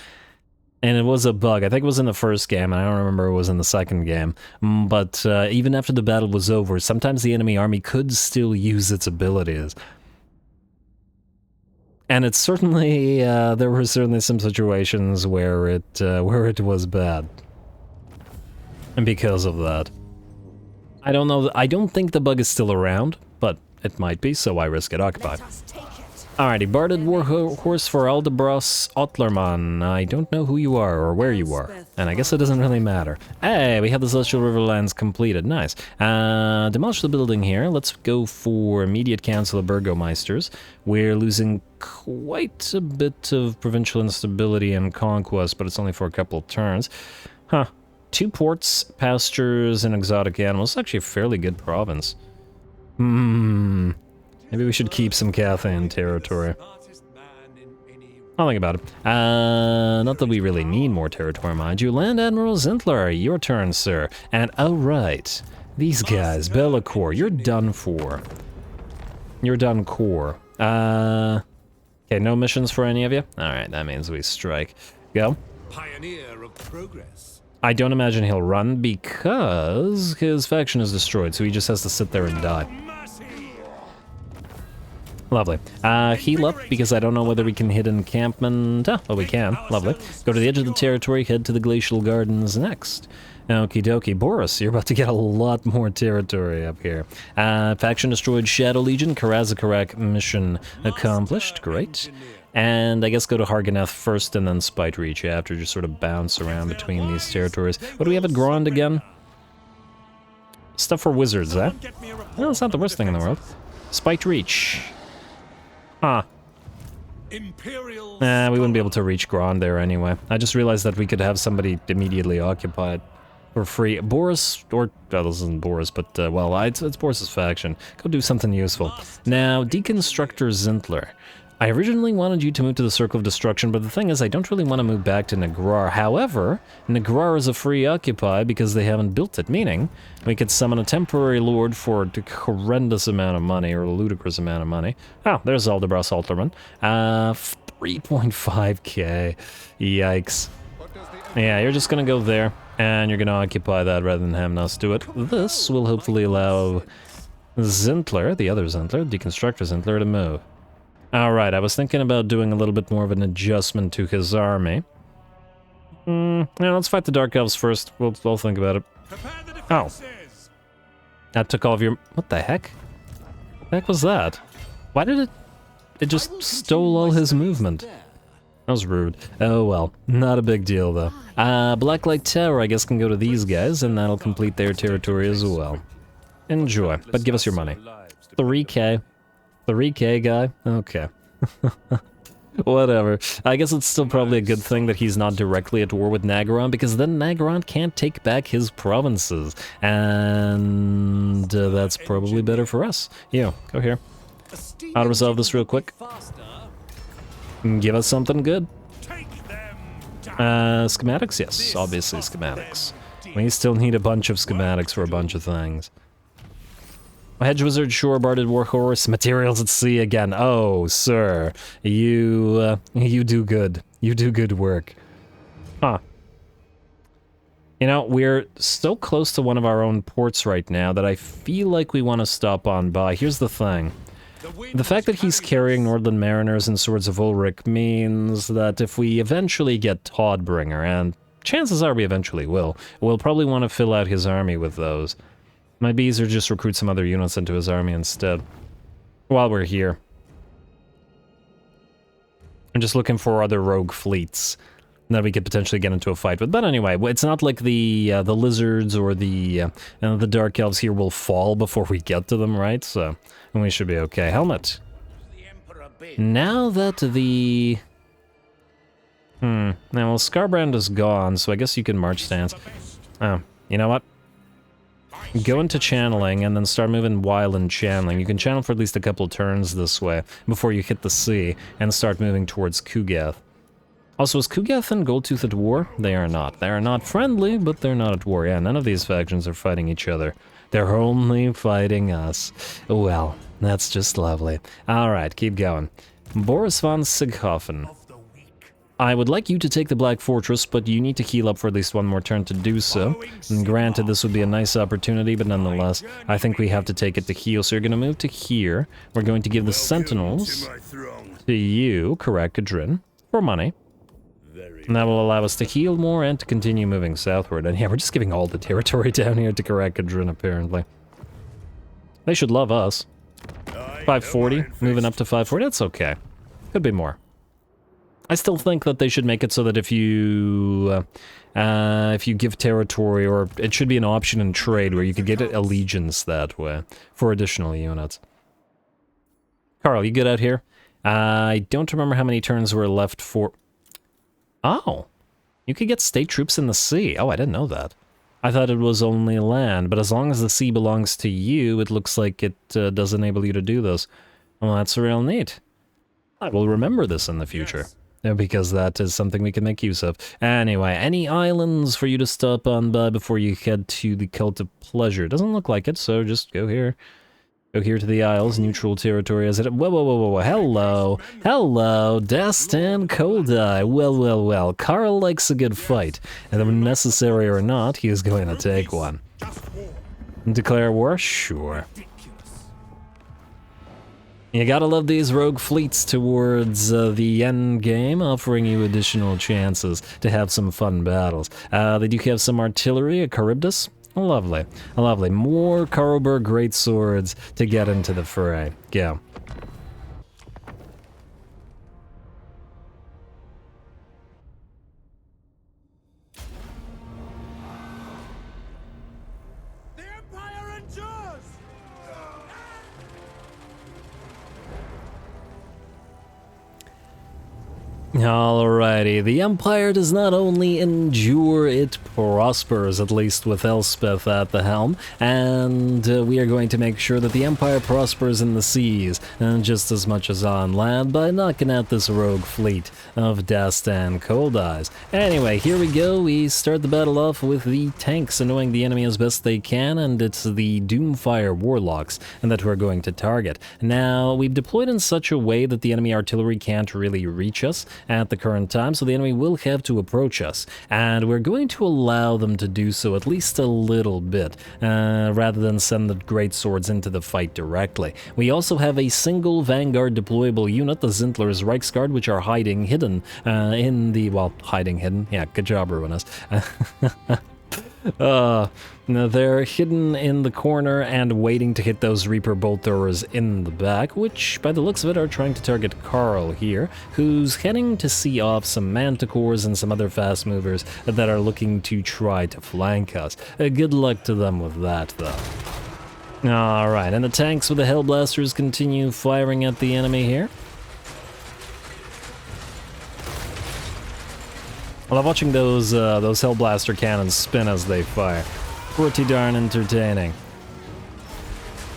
And it was a bug. I think it was in the first game, and I don't remember it was in the second game. But even after the battle was over, sometimes the enemy army could still use its abilities. And it's certainly, there were certainly some situations where it was bad. And because of that. I don't know, I don't think the bug is still around, but it might be, so I risk it. Occupy. Alrighty, Barded Warhorse for Aldebros Otlerman. I don't know who you are or where you are, and I guess it doesn't really matter. Hey, we have the Celestial Riverlands completed, nice. Demolish the building here, let's go for immediate cancel of Burgomeisters. We're losing quite a bit of provincial instability and conquest, but it's only for a couple of turns. Huh, 2 ports, pastures, and exotic animals. It's actually a fairly good province. Maybe we should keep some Cathan territory. I'll think about it. Not that we really need more territory, mind you. Land Admiral Zintler, your turn, sir. And, oh right, these guys, Bellacore, you're done for. You're done core. Okay, no missions for any of you? Alright, that means we strike. Go. Pioneer of progress. I don't imagine he'll run because his faction is destroyed, so he just has to sit there and die. Lovely. Heal up, because I don't know whether we can hit encampment. Oh, we can. Lovely. Go to the edge of the territory, head to the Glacial Gardens next. Okie dokie. Boris, you're about to get a lot more territory up here. Faction destroyed, Shadow Legion, Karazakarak mission accomplished. Great. And I guess go to Harganeth first and then Spite Reach after, just sort of bounce around between these territories. What do we have at Grand again? Stuff for wizards, eh? Well, it's not the worst thing in the world. Spite Reach. Huh. We wouldn't be able to reach Grand there anyway. I just realized that we could have somebody immediately occupied for free. Boris, or, well, this isn't Boris, but, well, it's Boris's faction. Go do something useful. Now, Deconstructor Zintler. I originally wanted you to move to the Circle of Destruction, but the thing is, I don't really want to move back to Nagrar. However, Nagrar is a free occupy because they haven't built it, meaning we could summon a temporary lord for a horrendous amount of money, or a ludicrous amount of money. Oh, there's Aldebras Alterman. 3.5k. Yikes. Yeah, you're just gonna go there, and you're gonna occupy that rather than having us do it. This will hopefully allow Zintler, the other Zintler, Deconstructor Zintler, to move. Alright, I was thinking about doing a little bit more of an adjustment to his army. Yeah, let's fight the Dark Elves first. We'll think about it. Oh. That took all of your... What the heck? What the heck was that? Why did it... It just stole all his movement. That was rude. Oh well, not a big deal though. Blacklight Tower I guess can go to these guys, and that'll complete their territory as well. Enjoy, but give us your money. 3k. 3k guy? Okay. Whatever. I guess it's still probably a good thing that he's not directly at war with Nagaron, because then Nagaron can't take back his provinces. And that's probably better for us. You, go here. I'll resolve this real quick. Give us something good. Schematics? Yes, obviously schematics. We still need a bunch of schematics for a bunch of things. Hedge Wizard, Shore, Barded Warhorse, Materials at Sea again. Oh, sir. You do good. You do good work. Huh. You know, we're so close to one of our own ports right now that I feel like we want to stop on by. Here's the thing. The fact that he's carrying Nordland Mariners and Swords of Ulrich means that if we eventually get Todbringer, and chances are we eventually will, we'll probably want to fill out his army with those. My bees are just recruit some other units into his army instead. While we're here. I'm just looking for other rogue fleets that we could potentially get into a fight with. But anyway, it's not like the lizards or the dark elves here will fall before we get to them, right? So we should be okay. Helmet. Now that the... Now, well, Scarbrand is gone, so I guess you can march stance. Oh, you know what? Go into channeling and then start moving while in channeling. You can channel for at least a couple turns this way before you hit the sea and start moving towards Kugath. Also, is Kugath and Goldtooth at war? They are not. They are not friendly, but they're not at war. Yeah, none of these factions are fighting each other. They're only fighting us. Well, that's just lovely. Alright, keep going. Boris von Sighofen. I would like you to take the Black Fortress, but you need to heal up for at least one more turn to do so. And granted, this would be a nice opportunity, but nonetheless, I think we have to take it to heal. So you're going to move to here. We're going to give the Sentinels to you, Karakadrin, for money. And that will allow us to heal more and to continue moving southward. And yeah, we're just giving all the territory down here to Karakadrin, apparently. They should love us. 540, moving up to 540, that's okay. Could be more. I still think that they should make it so that if you give territory, or it should be an option in trade where you could get allegiance that way for additional units. Carl, you good out here? I don't remember how many turns were left for... Oh! You could get state troops in the sea. Oh, I didn't know that. I thought it was only land, but as long as the sea belongs to you, it looks like it does enable you to do this. Well, that's real neat. I will remember this in the future. Yes. Because that is something we can make use of. Anyway, any islands for you to stop on by before you head to the Cult of Pleasure? Doesn't look like it, so just go here. Go here to the Isles, neutral territory as it... Whoa, whoa, whoa, whoa, hello! Hello, Dastan Koldai! Well, Carl likes a good fight, and if necessary or not, he is going to take one. Declare war? Sure. You gotta love these rogue fleets towards the end game, offering you additional chances to have some fun battles. They do have some artillery, a Charybdis. Lovely, lovely. More Karlberg great swords to get into the fray. Yeah. The Empire endures! Alrighty, the Empire does not only endure, it prospers, at least with Elspeth at the helm, and we are going to make sure that the Empire prospers in the seas, just as much as on land, by knocking out this rogue fleet of Dastan Koldais. Anyway, here we go, we start the battle off with the tanks annoying the enemy as best they can, and it's the Doomfire Warlocks that we're going to target. Now, we've deployed in such a way that the enemy artillery can't really reach us at the current time, so the enemy will have to approach us, and we're going to allow them to do so at least a little bit, rather than send the great swords into the fight directly. We also have a single vanguard deployable unit, the Zintler's Reichsguard, which are hidden in the, well, hiding hidden, yeah, good job, Ruinous. Now they're hidden in the corner and waiting to hit those Reaper bolt throwers in the back, which, by the looks of it, are trying to target Carl here, who's heading to see off some Manticores and some other fast movers that are looking to try to flank us. Good luck to them with that, though. Alright, and the tanks with the Hellblasters continue firing at the enemy here. I love watching those Hellblaster cannons spin as they fire. Pretty darn entertaining.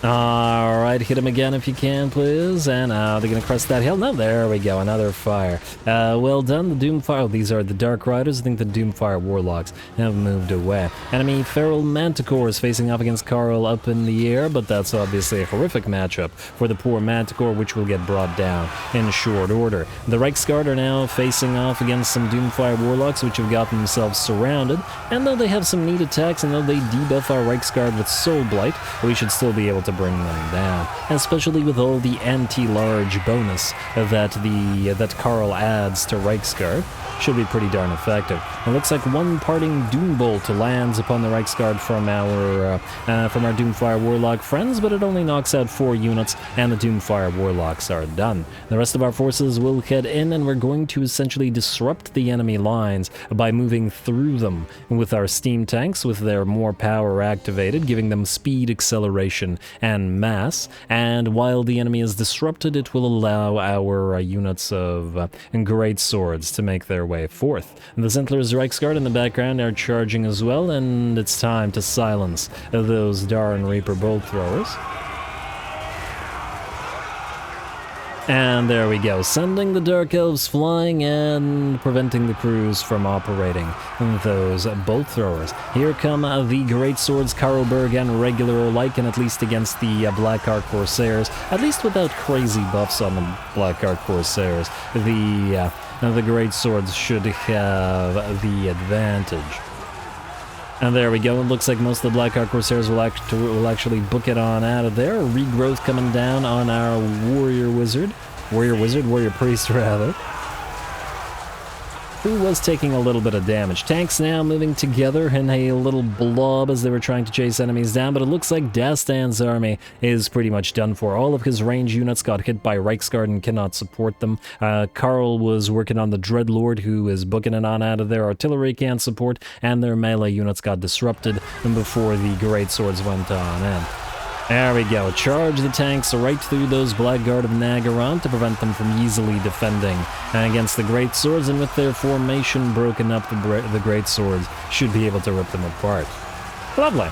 Alright, hit him again if you can, please. And they're gonna crest that hill. No, there we go, another fire. Well done, the Doomfire. Oh, these are the Dark Riders. I think the Doomfire Warlocks have moved away. Enemy Feral Manticore is facing off against Carl up in the air, but that's obviously a horrific matchup for the poor Manticore, which will get brought down in short order. The Reichsguard are now facing off against some Doomfire Warlocks, which have gotten themselves surrounded. And though they have some neat attacks, and though they debuff our Reichsguard with Soul Blight, we should still be able to bring them down, especially with all the anti-large bonus that Carl adds to Reichsguard. Should be pretty darn effective. It looks like one parting Doombolt lands upon the Reichsguard from our Doomfire Warlock friends, but it only knocks out 4 units, and the Doomfire Warlocks are done. The rest of our forces will head in, and we're going to essentially disrupt the enemy lines by moving through them with our steam tanks, with their more power activated, giving them speed, acceleration, and mass. And while the enemy is disrupted, it will allow our units of great swords to make their way forth. And the Zintler's Reichsguard in the background are charging as well, and it's time to silence those darn Reaper bolt throwers. And there we go, sending the Dark Elves flying and preventing the crews from operating those bolt throwers. Here come the Great Swords, Karlberg and regular alike, and at least against the Black Ark Corsairs, at least without crazy buffs on the Black Ark Corsairs, the Great Swords should have the advantage. And there we go, it looks like most of the Black Ark Corsairs will actually book it on out of there. Regrowth coming down on our Warrior Priest rather. who was taking a little bit of damage. Tanks now moving together in a little blob as they were trying to chase enemies down, but it looks like Dastan's army is pretty much done for. All of his range units got hit by Reiksguard and cannot support them. Karl was working on the Dreadlord, who is booking it on out of there. Artillery can't support, and their melee units got disrupted before the great swords went on in. There we go. Charge the tanks right through those Blackguard of Nagaron to prevent them from easily defending against the great swords, and with their formation broken up, the great swords should be able to rip them apart. Lovely.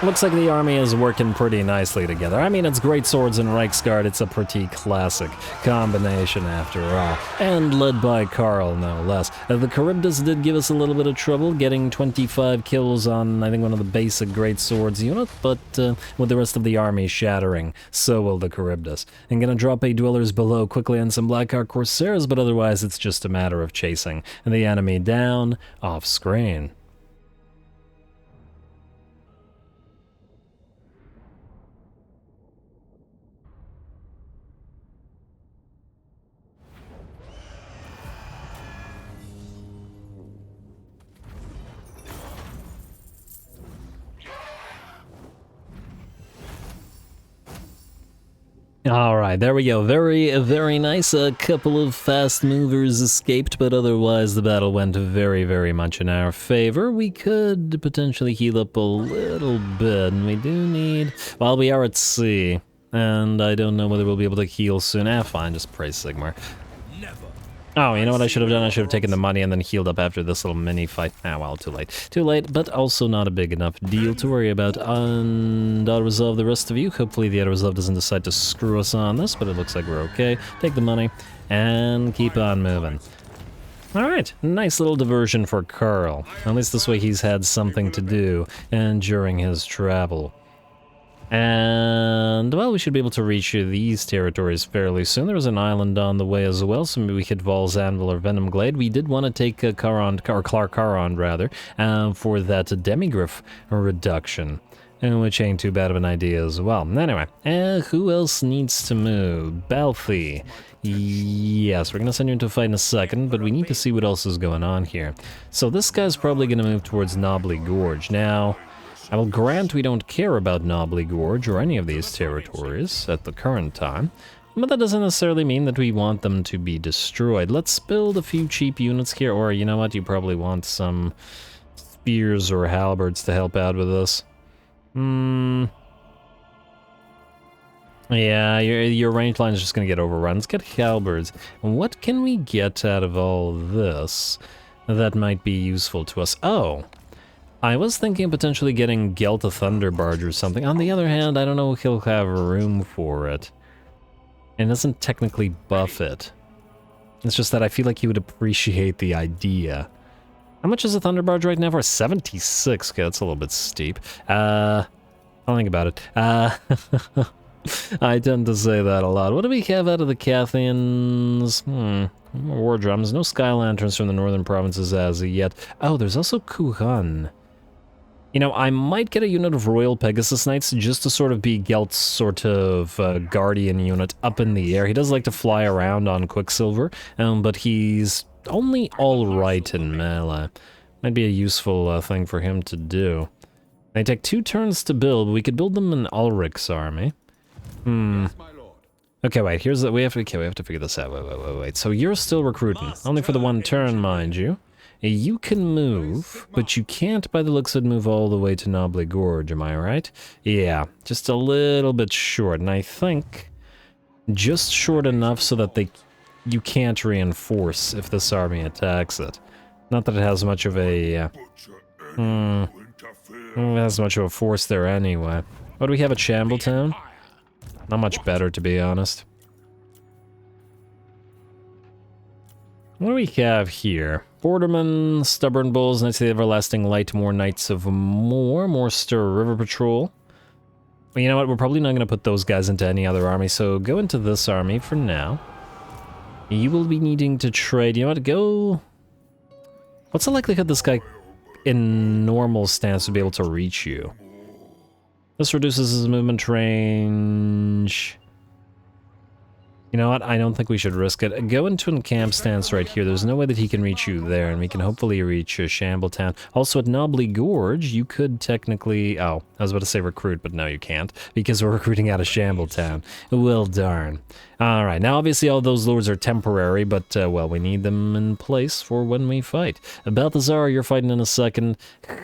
Looks like the army is working pretty nicely together. I mean, it's great swords and Reiksguard. It's a pretty classic combination after all. And led by Karl, no less. The Charybdis did give us a little bit of trouble, getting 25 kills on, I think, one of the basic great swords unit, but with the rest of the army shattering, so will the Charybdis. I'm gonna drop a Dwellers below quickly on some Blackheart Corsairs, but otherwise it's just a matter of chasing the enemy down off screen. Alright, there we go. Very, very nice. A couple of fast movers escaped, but otherwise the battle went very, very much in our favor. We could potentially heal up a little bit, and we do need... Well, we are at sea, and I don't know whether we'll be able to heal soon. Fine, just praise Sigmar. Oh, you know what I should have done? I should have taken the money and then healed up after this little mini fight. Well, too late. Too late, but also not a big enough deal to worry about. And I'll resolve the rest of you. Hopefully the other resolve doesn't decide to screw us on this, but it looks like we're okay. Take the money and keep on moving. Alright, nice little diversion for Karl. At least this way he's had something to do and during his travel. And, well, we should be able to reach these territories fairly soon. There was an island on the way as well, so maybe we hit Val's Anvil or Venom Glade. We did want to take Clark Caron, rather, for that Demigryph reduction, which ain't too bad of an idea as well. Anyway, who else needs to move? Balthy. Yes, we're going to send you into a fight in a second, but we need to see what else is going on here. So this guy's probably going to move towards Knobbly Gorge. Now, I will grant we don't care about Knobbly Gorge or any of these territories at the current time, but that doesn't necessarily mean that we want them to be destroyed. Let's build a few cheap units here, or you know what, you probably want some spears or halberds to help out with this. Yeah, your range line is just going to get overrun. Let's get halberds. What can we get out of all this that might be useful to us? Oh, I was thinking of potentially getting Gelta Thunderbarge or something. On the other hand, I don't know if he'll have room for it. And it doesn't technically buff it. It's just that I feel like he would appreciate the idea. How much is a Thunderbarge right now for? 76. Okay, that's a little bit steep. I'll think about it. I tend to say that a lot. What do we have out of the Cathians? War drums. No Sky Lanterns from the northern provinces as of yet. Oh, there's also Kuhan. You know, I might get a unit of Royal Pegasus Knights just to sort of be Gelt's sort of guardian unit up in the air. He does like to fly around on Quicksilver, but he's only alright in melee. Might be a useful thing for him to do. They take 2 turns to build, but we could build them in Ulrich's army. Okay, wait, here's the, we have to figure this out. Wait. So you're still recruiting, only for the 1 turn, mind you. You can move, but you can't, by the looks of it, move all the way to Knobbly Gorge, am I right? Yeah, just a little bit short, and I think just short enough so that you can't reinforce if this army attacks it. Not that it has much of a, it has much of a force there anyway. What do we have at Shambletown? Not much better, to be honest. What do we have here? Bordermen, Stubborn Bulls, Knights of the Everlasting Light, more Knights of more Stir River Patrol. Well, you know what? We're probably not going to put those guys into any other army, so go into this army for now. You will be needing to trade. You know what? Go... What's the likelihood this guy in normal stance would be able to reach you? This reduces his movement range... You know what? I don't think we should risk it. Go into a camp stance right here. There's no way that he can reach you there, and we can hopefully reach Shambletown. Also, at Knobbly Gorge, you could technically... Oh, I was about to say recruit, but no, you can't, because we're recruiting out of Shambletown. Well, darn. Alright, now obviously all those lords are temporary, but, well, we need them in place for when we fight. Balthazar, you're fighting in a second.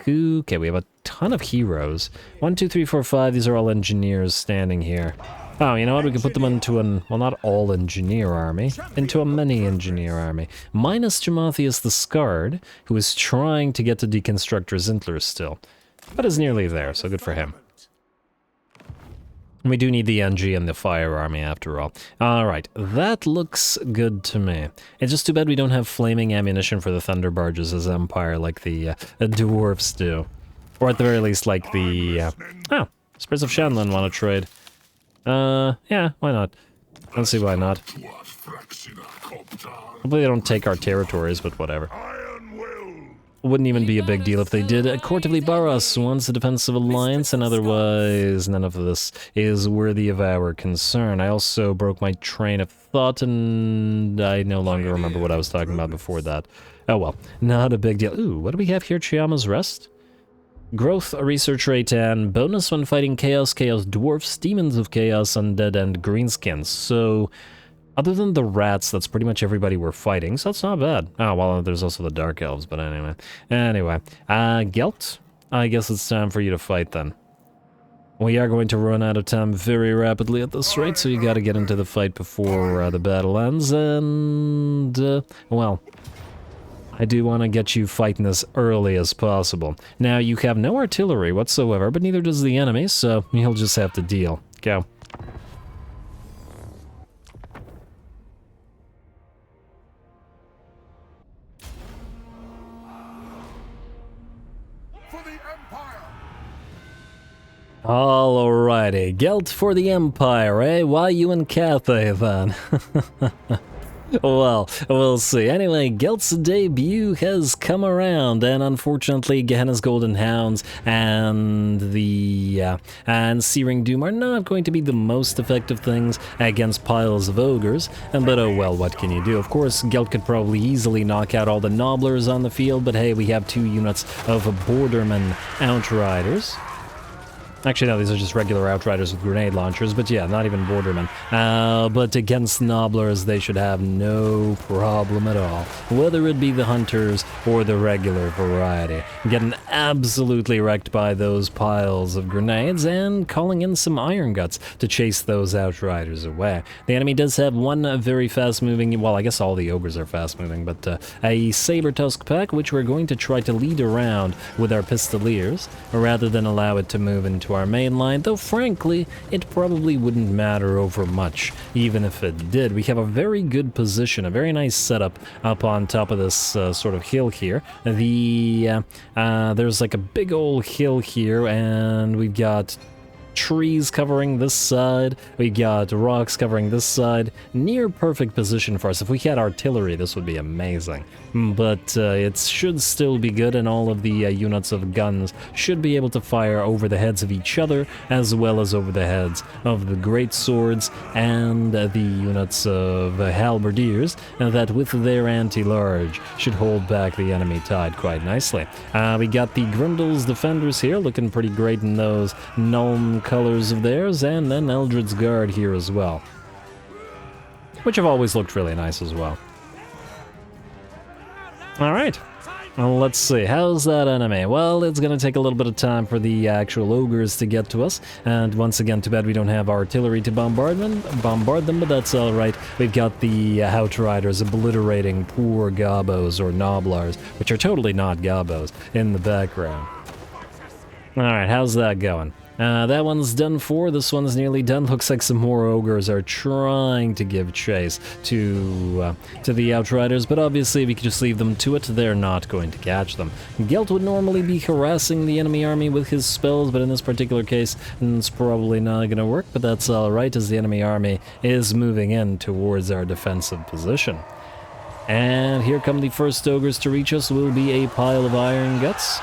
Okay, we have a ton of heroes. 1, 2, 3, 4, 5, these are all engineers standing here. Oh, you know what? We can put them into an, well, not all engineer army, into a many engineer army. Minus Jamathius the Scarred, who is trying to get to Deconstructor Zintler still, but is nearly there, so good for him. We do need the NG and the Fire Army after all. Alright, that looks good to me. It's just too bad we don't have flaming ammunition for the Thunder Barges as Empire like the Dwarfs do. Or at the very least like the... oh, Spirits of Shanlan want to trade. Yeah, why not? I don't see why not. Hopefully they don't take our territories, but whatever. Wouldn't even be a big deal if they did. Court of Libaras wants a defensive alliance, and otherwise none of this is worthy of our concern. I also broke my train of thought, and I no longer remember what I was talking about before that. Oh well, not a big deal. Ooh, what do we have here? Chiama's Rest? Growth, research rate, and bonus when fighting chaos, chaos dwarfs, demons of chaos, undead, and greenskins. So, other than the rats, that's pretty much everybody we're fighting, so that's not bad. Oh, well, there's also the dark elves, but anyway. Gelt, I guess it's time for you to fight then. We are going to run out of time very rapidly at this rate, so you gotta get into the fight before the battle ends, and, well... I do want to get you fighting as early as possible. Now, you have no artillery whatsoever, but neither does the enemy, so you'll just have to deal. Go. For the Empire! Alrighty, Gelt for the Empire, eh? Why you in Cathay, then? Well, we'll see. Anyway, Gelt's debut has come around, and unfortunately, Gehenna's Golden Hounds and the Searing Doom are not going to be the most effective things against piles of ogres. But oh well, what can you do? Of course, Gelt could probably easily knock out all the Nobblers on the field, but hey, we have 2 units of Borderman Outriders. Actually, no, these are just regular Outriders with grenade launchers, but yeah, not even Bordermen. But against Nobblers, they should have no problem at all, whether it be the Hunters or the regular variety. Getting absolutely wrecked by those piles of grenades and calling in some Iron Guts to chase those Outriders away. The enemy does have one very fast-moving, well, I guess all the Ogres are fast-moving, but a Saber Tusk pack, which we're going to try to lead around with our Pistoliers, rather than allow it to move into our main line, though frankly, it probably wouldn't matter over much, even if it did. We have a very good position, a very nice setup up on top of this sort of hill here. There's like a big old hill here, and we've got trees covering this side, we got rocks covering this side. Near perfect position for us. If we had artillery, this would be amazing. But it should still be good, and all of the units of guns should be able to fire over the heads of each other, as well as over the heads of the great swords and the units of halberdiers, that with their anti-large should hold back the enemy tide quite nicely. We got the Grundle's Defenders here, looking pretty great in those Nuln colors of theirs, and then Eldred's Guard here as well, which have always looked really nice as well. Alright, well, let's see, how's that enemy? Well, it's gonna take a little bit of time for the actual ogres to get to us, and once again, too bad we don't have artillery to bombard them, but that's alright. We've got the Outriders obliterating poor Gobos or Nobblars, which are totally not Gobos, in the background. Alright, how's that going? That one's done for, this one's nearly done. Looks like some more ogres are trying to give chase to the Outriders, but obviously we could just leave them to it, they're not going to catch them. Gelt would normally be harassing the enemy army with his spells, but in this particular case, it's probably not gonna work, but that's alright, as the enemy army is moving in towards our defensive position. And here come the first ogres to reach us, will be a pile of Iron Guts.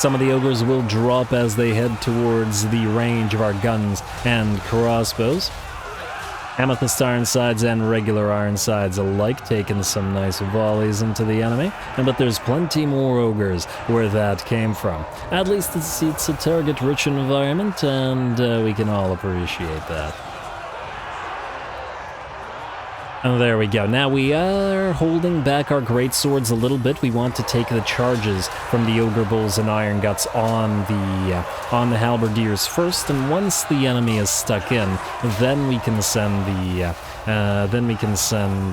Some of the ogres will drop as they head towards the range of our guns and crossbows. Amethyst Ironsides and regular Ironsides alike taking some nice volleys into the enemy, but there's plenty more ogres where that came from. At least it's a target-rich environment, and we can all appreciate that. And there we go. Now we are holding back our great swords a little bit. We want to take the charges from the ogre bulls and iron guts on the halberdiers first, and once the enemy is stuck in, then we can send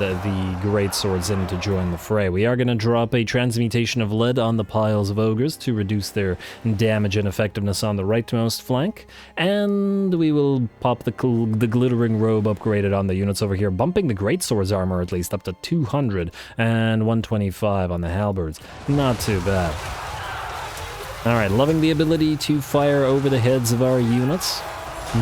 the great swords in to join the fray. We are going to drop a transmutation of lead on the piles of ogres to reduce their damage and effectiveness on the rightmost flank, and we will pop the glittering robe upgraded on the units over here, bumping the great swords armor at least up to 200 and 125 on the halberds. Not too bad. Alright, loving the ability to fire over the heads of our units.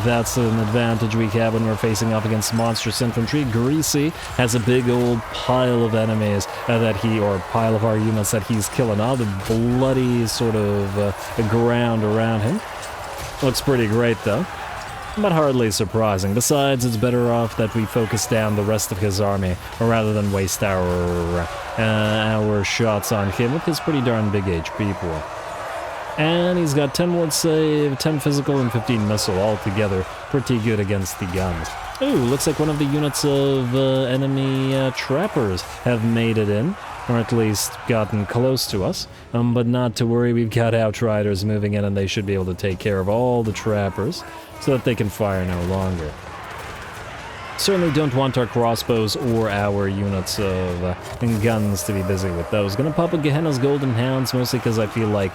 That's an advantage we have when we're facing off against monstrous infantry. Greasy has a big old pile of enemies pile of our units that he's killing. All the bloody sort of ground around him. Looks pretty great though, but hardly surprising. Besides, it's better off that we focus down the rest of his army rather than waste our shots on him with his pretty darn big HP pool. And he's got 10 ward save, 10 physical, and 15 missile altogether. Pretty good against the guns. Ooh, looks like one of the units of enemy trappers have made it in, or at least gotten close to us. But not to worry, we've got outriders moving in, and they should be able to take care of all the trappers so that they can fire no longer. Certainly don't want our crossbows or our units of guns to be busy with those. Gonna pop a Gehenna's Golden Hounds, mostly because I feel like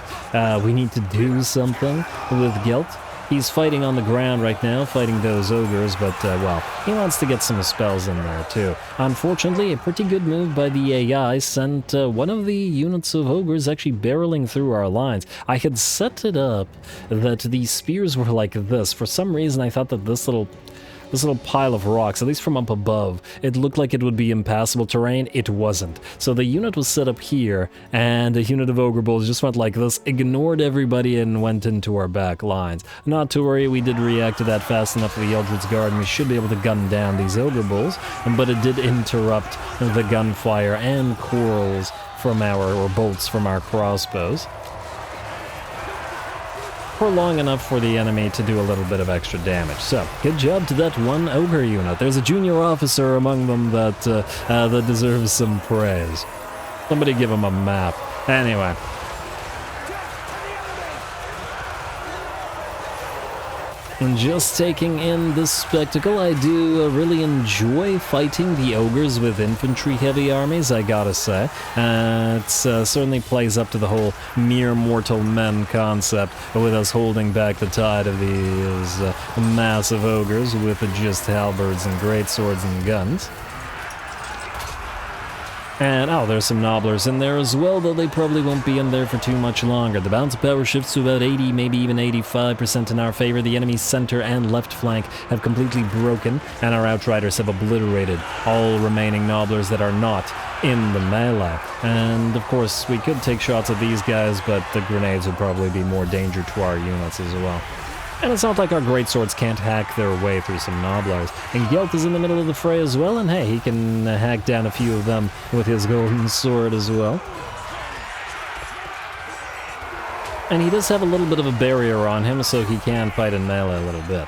we need to do something with Gelt. He's fighting on the ground right now, fighting those ogres, but, well, he wants to get some spells in there, too. Unfortunately, a pretty good move by the AI sent one of the units of ogres actually barreling through our lines. I had set it up that the spears were like this. For some reason, I thought that this little pile of rocks, at least from up above, it looked like it would be impassable terrain. It wasn't. So the unit was set up here, and a unit of ogre bulls just went like this, ignored everybody, and went into our back lines. Not to worry, we did react to that fast enough for the Eldritch Guard, and we should be able to gun down these ogre bulls, but it did interrupt the gunfire and quarrels from or bolts from our crossbows for long enough for the enemy to do a little bit of extra damage. So, good job to that one ogre unit. There's a junior officer among them that deserves some praise. Somebody give him a map. Anyway. And just taking in this spectacle, I do really enjoy fighting the ogres with infantry-heavy armies, I gotta say. It certainly plays up to the whole mere mortal men concept, with us holding back the tide of these massive ogres with just halberds and greatswords and guns. And, oh, there's some nobblers in there as well, though they probably won't be in there for too much longer. The balance of power shifts to about 80, maybe even 85% in our favor. The enemy's center and left flank have completely broken, and our outriders have obliterated all remaining nobblers that are not in the melee. And, of course, we could take shots at these guys, but the grenades would probably be more danger to our units as well. And it's not like our greatswords can't hack their way through some nobblers. And Gelt is in the middle of the fray as well, and hey, he can hack down a few of them with his golden sword as well. And he does have a little bit of a barrier on him, so he can fight in melee a little bit.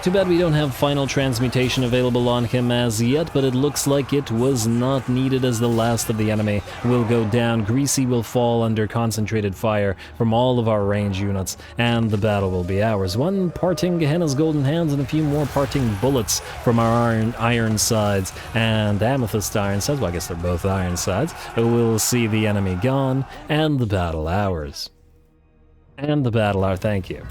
Too bad we don't have final transmutation available on him as yet, but it looks like it was not needed as the last of the enemy will go down. Greasy will fall under concentrated fire from all of our range units, and the battle will be ours. One parting Gehenna's Golden Hands and a few more parting bullets from our iron sides and amethyst iron sides. Well, I guess they're both iron sides. We'll see the enemy gone, and the battle ours. And the battle ours, thank you.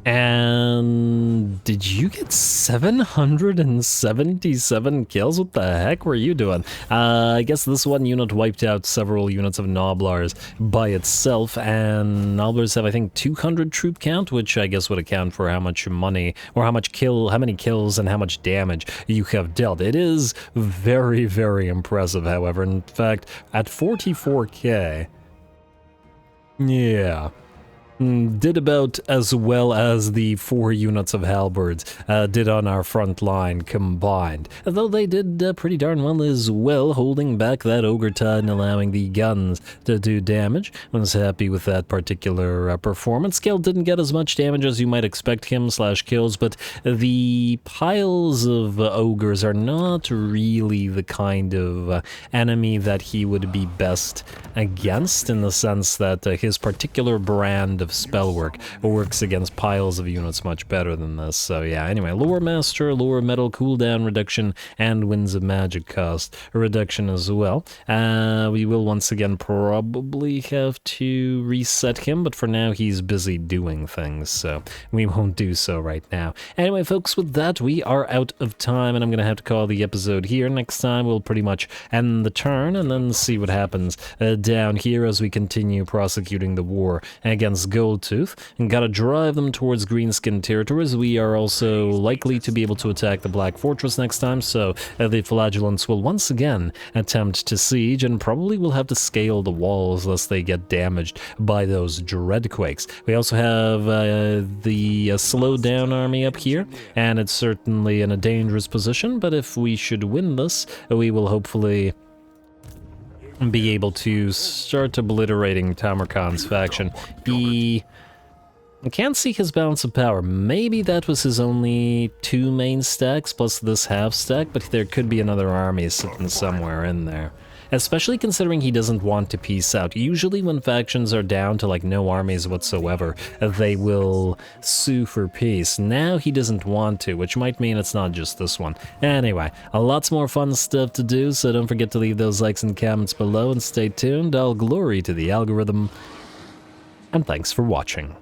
And did you get 777 kills? What the heck were you doing? I guess this one unit wiped out several units of Noblars by itself, and Noblars have, I think, 200 troop count, which I guess would account for how much money, or how many kills and how much damage you have dealt. It is very, very impressive, however. In fact, at 44k, yeah, did about as well as the 4 units of halberds did on our front line combined. Though they did pretty darn well as well, holding back that ogre tide and allowing the guns to do damage. I was happy with that particular performance. Scale didn't get as much damage as you might expect him / kills, but the piles of ogres are not really the kind of enemy that he would be best against, in the sense that his particular brand of spellwork works against piles of units much better than this. So yeah, anyway, Lore Master, Lore Metal cooldown reduction, and Winds of Magic cost reduction as well. We will once again probably have to reset him, but for now he's busy doing things, so we won't do so right now. Anyway, folks, with that, we are out of time, and I'm gonna have to call the episode here. Next time, we'll pretty much end the turn, and then see what happens down here as we continue prosecuting the war against Goldtooth, and gotta drive them towards Greenskin territories. We are also likely to be able to attack the Black Fortress next time, so the Flagellants will once again attempt to siege, and probably will have to scale the walls lest they get damaged by those Dreadquakes. We also have the slowed down army up here, and it's certainly in a dangerous position, but if we should win this, we will hopefully be able to start obliterating Tamurkhan's faction. I can't see his balance of power. Maybe that was his only 2 main stacks plus this half stack, but there could be another army sitting somewhere in there. Especially considering he doesn't want to peace out. Usually when factions are down to like no armies whatsoever, they will sue for peace. Now he doesn't want to, which might mean it's not just this one. Anyway, lots more fun stuff to do, so don't forget to leave those likes and comments below, and stay tuned. All glory to the algorithm, and thanks for watching.